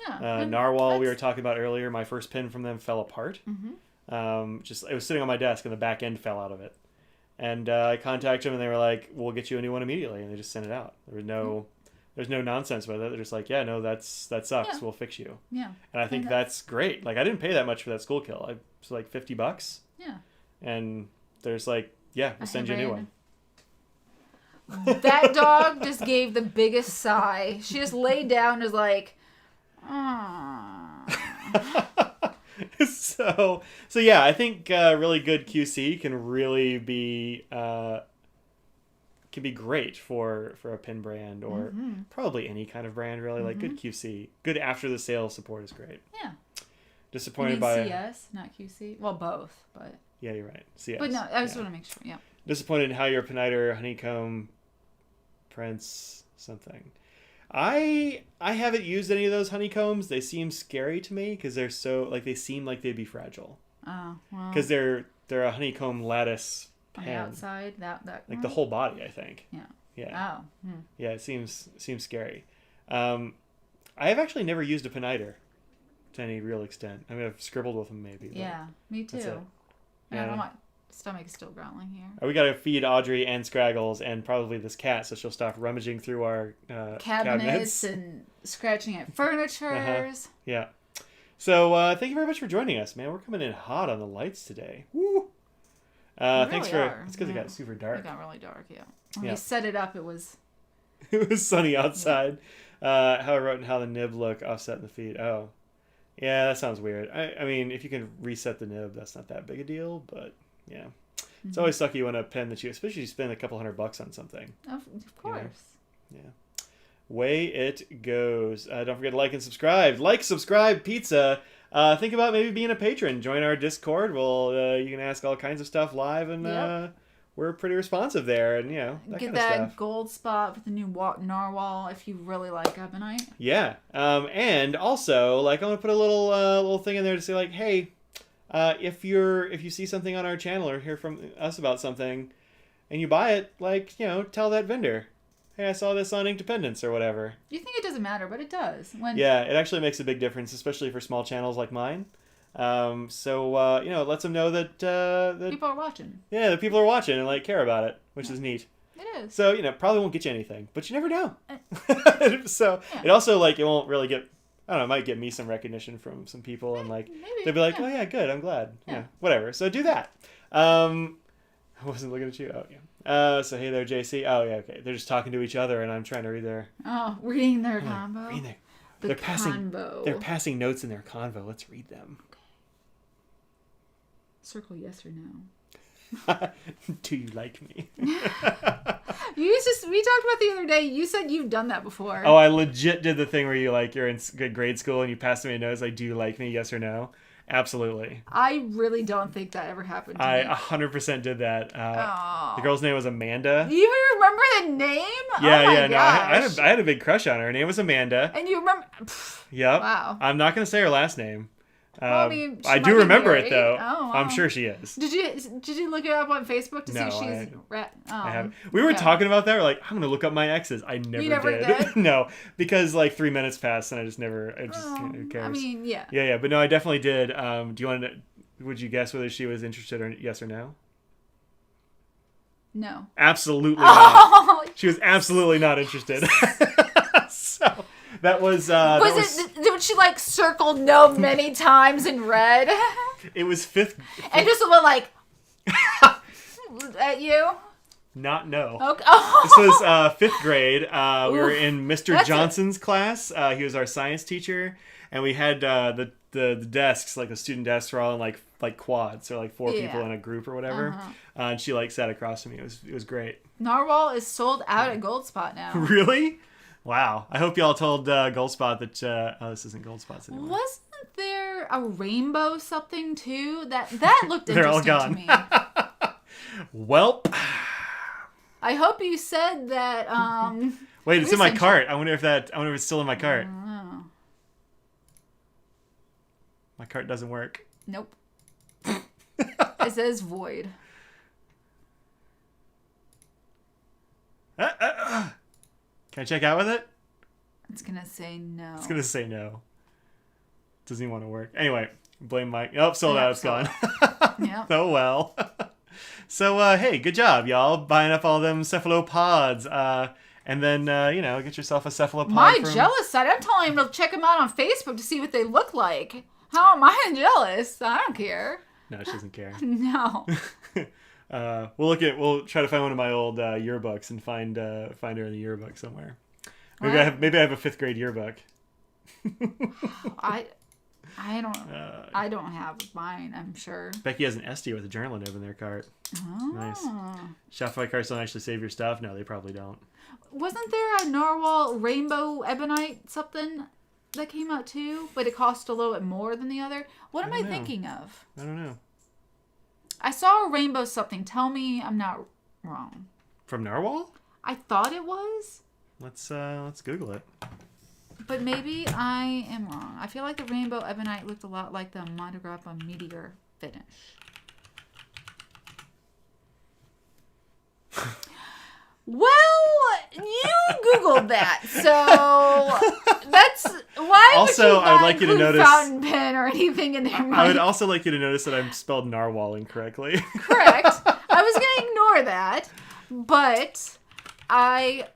Yeah, Narwhal we were talking about earlier. My first pen from them fell apart. Mm-hmm. It was sitting on my desk and the back end fell out of it. And I contacted them and they were like, "We'll get you a new one immediately," and they just sent it out. There's no nonsense with it. They're just like, "Yeah, no, that sucks. Yeah. We'll fix you." Yeah. And I think that's great. Like, I didn't pay that much for that school kill. It was like $50. Yeah. And there's like, we'll send you a new one. That dog just gave the biggest sigh. She just laid down and was like, So yeah, I think really good QC can really be great for a pin brand or probably any kind of brand really. Like good QC, good after the sale support is great. Yeah. Disappointed by CS, not QC. Well, both, but yeah, you're right. CS. But no, I just want to make sure. Yeah. Disappointed in how your Peniter Honeycomb Prince something. I haven't used any of those honeycombs. They seem scary to me because they're so like they seem like they'd be fragile. Oh, well. Because they're a honeycomb lattice pen. On the outside, that like the whole body, I think. Yeah. Yeah. Oh. Yeah, it seems scary. I have actually never used a Peniter to any real extent. I mean, I've scribbled with them maybe. Yeah, me too. Yeah. My stomach is still growling here. We got to feed Audrey and Scraggles and probably this cat so she'll stop rummaging through our cabinets and scratching at furniture. Yeah. So thank you very much for joining us, man. We're coming in hot on the lights today. Woo! Thanks for. It's because it got super dark. It got really dark. Yeah. When we set it up, it was. It was sunny outside. How I wrote and how the nib look offset in the feed. Oh, yeah, that sounds weird. I mean, if you can reset the nib, that's not that big a deal, but. Yeah. It's always sucky when a pen that especially you spend a couple $100 on something. Of course. You know? Yeah. Way it goes. Don't forget to like and subscribe. Like, subscribe, pizza. Think about maybe being a patron. Join our Discord. You can ask all kinds of stuff live, and we're pretty responsive there. And that get kind that of stuff. gold spot with the new Narwhal if you really like Ebonite. Yeah. And also, like, I want to put a little thing in there to say, like, hey. If you see something on our channel or hear from us about something and you buy it, like, tell that vendor, hey, I saw this on Inkdependence or whatever. You think it doesn't matter, but it does. Yeah, it actually makes a big difference, especially for small channels like mine. It lets them know that people are watching. Yeah, that people are watching and like care about it, which is neat. It is. So, probably won't get you anything, but you never know. It also, like, it won't really get... I don't know, it might get me some recognition from some people and like they'll be like, "Oh yeah, good, I'm glad." Yeah, whatever. So do that. I wasn't looking at you. Oh yeah. So hey there, JC. Oh yeah, okay. They're just talking to each other and I'm trying to read their reading their convo. Reading they're passing notes in their convo. Let's read them. Okay. Circle yes or no. Do you like me? We talked about the other day. You said you've done that before. Oh, I legit did the thing where you're in grade school and you passed me a note like, do you like me? Yes or no? Absolutely. I really don't think that ever happened to me. I 100% did that. The girl's name was Amanda. You even remember the name? Yeah. No, I had a big crush on her. Her name was Amanda. And you remember? Yep. Wow. I'm not going to say her last name. I do remember it though. Oh, wow. I'm sure she is. Did you look it up on Facebook to see she's I haven't. We were talking about that. We're like, I'm gonna look up my exes. I never did. No, because like 3 minutes passed and I just never. Who cares? I mean, yeah. Yeah. But no, I definitely did. Do you want to? Would you guess whether she was interested or yes or no? No. Absolutely not. She was absolutely not interested. So. That was. Did she like circle no many times in red? It was fifth. And just went like at you. not know. Okay. Oh. This was 5th grade. We were in Mr. Johnson's class. He was our science teacher, and we had the desks, like the student desks, were all in like quads, so like 4 people in a group or whatever. And she like sat across from me. It was great. Narwhal is sold out at Goldspot now. Really? Wow. I hope y'all told Goldspot that this isn't Goldspot's anymore. Wasn't there a rainbow something too? That looked They're interesting all gone. to me. Welp. I hope you said that. Wait, it's in my cart. I wonder if it's still in my cart. I don't know. My cart doesn't work. Nope. It says void. Can I check out with it? It's gonna say no. It's gonna say no. Doesn't even want to work. Anyway, blame Mike. Oh, sold out. It's gone. Yeah. Oh well. So hey, good job, y'all, buying up all them cephalopods. And then get yourself a cephalopod. My jealous side. I'm telling him to check them out on Facebook to see what they look like. How am I jealous? I don't care. No, she doesn't care. No. We'll try to find one of my old yearbooks and find her in the yearbook somewhere. Maybe I have a 5th grade yearbook. I don't have mine, I'm sure. Becky has an Estie with a journal nib in their cart. Oh. Nice. Shopify carts don't actually save your stuff. No, they probably don't. Wasn't there a Narwhal Rainbow Ebonite something that came out too? But it cost a little bit more than the other? What am I thinking of? I don't know. I saw a rainbow something. Tell me I'm not wrong. From Narwhal? I thought it was. Let's Google it. But maybe I am wrong. I feel like the Rainbow Ebonite looked a lot like the Monograppa Meteor finish. Well, you Googled that, so that's why. Also, I would like you to notice fountain pen or anything in there. I would also like you to notice that I'm spelled Narwhal incorrectly. Correct. I was gonna ignore that, but I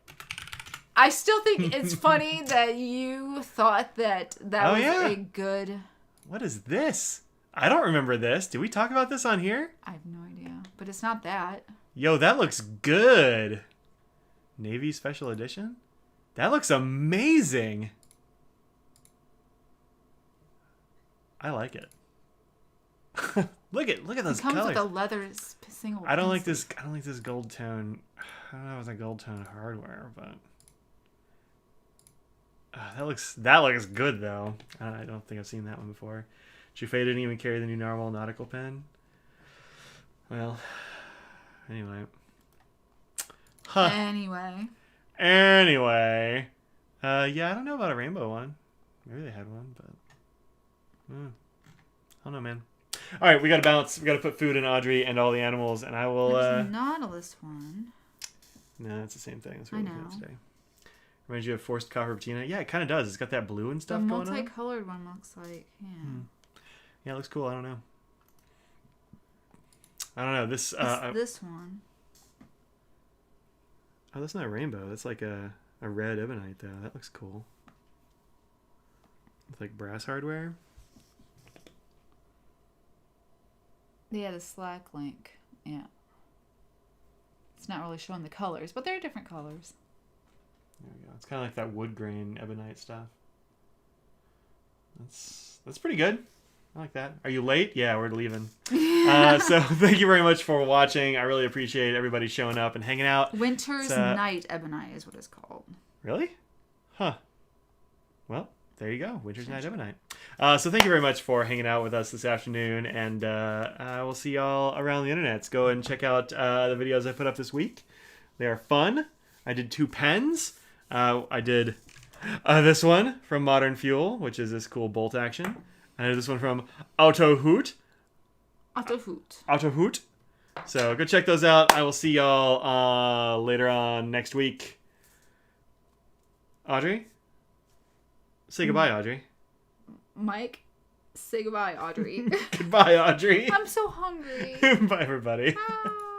still think it's funny that you thought that was a good. What is this? I don't remember this. Did we talk about this on here? I have no idea, but it's not that. Yo, that looks good. Navy Special Edition? That looks amazing. I like it. look at those colors. It comes with a leather single. I don't like this gold tone. I don't know if it's a gold tone hardware, but that looks good though. I don't think I've seen that one before. Jufe didn't even carry the new Narwhal Nautical pen. Well, anyway. Huh. Anyway. I don't know about a rainbow one. Maybe they had one, but I don't know, man. All right, we got to bounce. We got to put food in Audrey and all the animals, and I will. There's a Nautilus one. No, it's the same thing. That's what we're looking at today. Reminds you of Forced Copper Patina? Yeah, it kind of does. It's got that blue and stuff going on. The multicolored one looks like, yeah. Yeah, it looks cool. I don't know. This this one. Oh, that's not a rainbow. That's like a red ebonite, though. That looks cool. With like brass hardware. Yeah, the Slack link. Yeah. It's not really showing the colors, but they're different colors. There we go. It's kind of like that wood grain ebonite stuff. That's pretty good. I like that. Are you late? Yeah, we're leaving. So thank you very much for watching. I really appreciate everybody showing up and hanging out. Winter's Night Ebonite is what it's called. Really? Huh. Well, there you go. Winter's Night Ebonite. So thank you very much for hanging out with us this afternoon, and we'll see y'all around the internet. Go and check out the videos I put up this week. They are fun. I did 2 pens. I did this one from Modern Fuel, which is this cool bolt action. I did this one from Auto Hoot. So go check those out. I will see y'all later on next week. Audrey? Say goodbye, Audrey. Mike, say goodbye, Audrey. Goodbye, Audrey. I'm so hungry. Bye, everybody. Bye.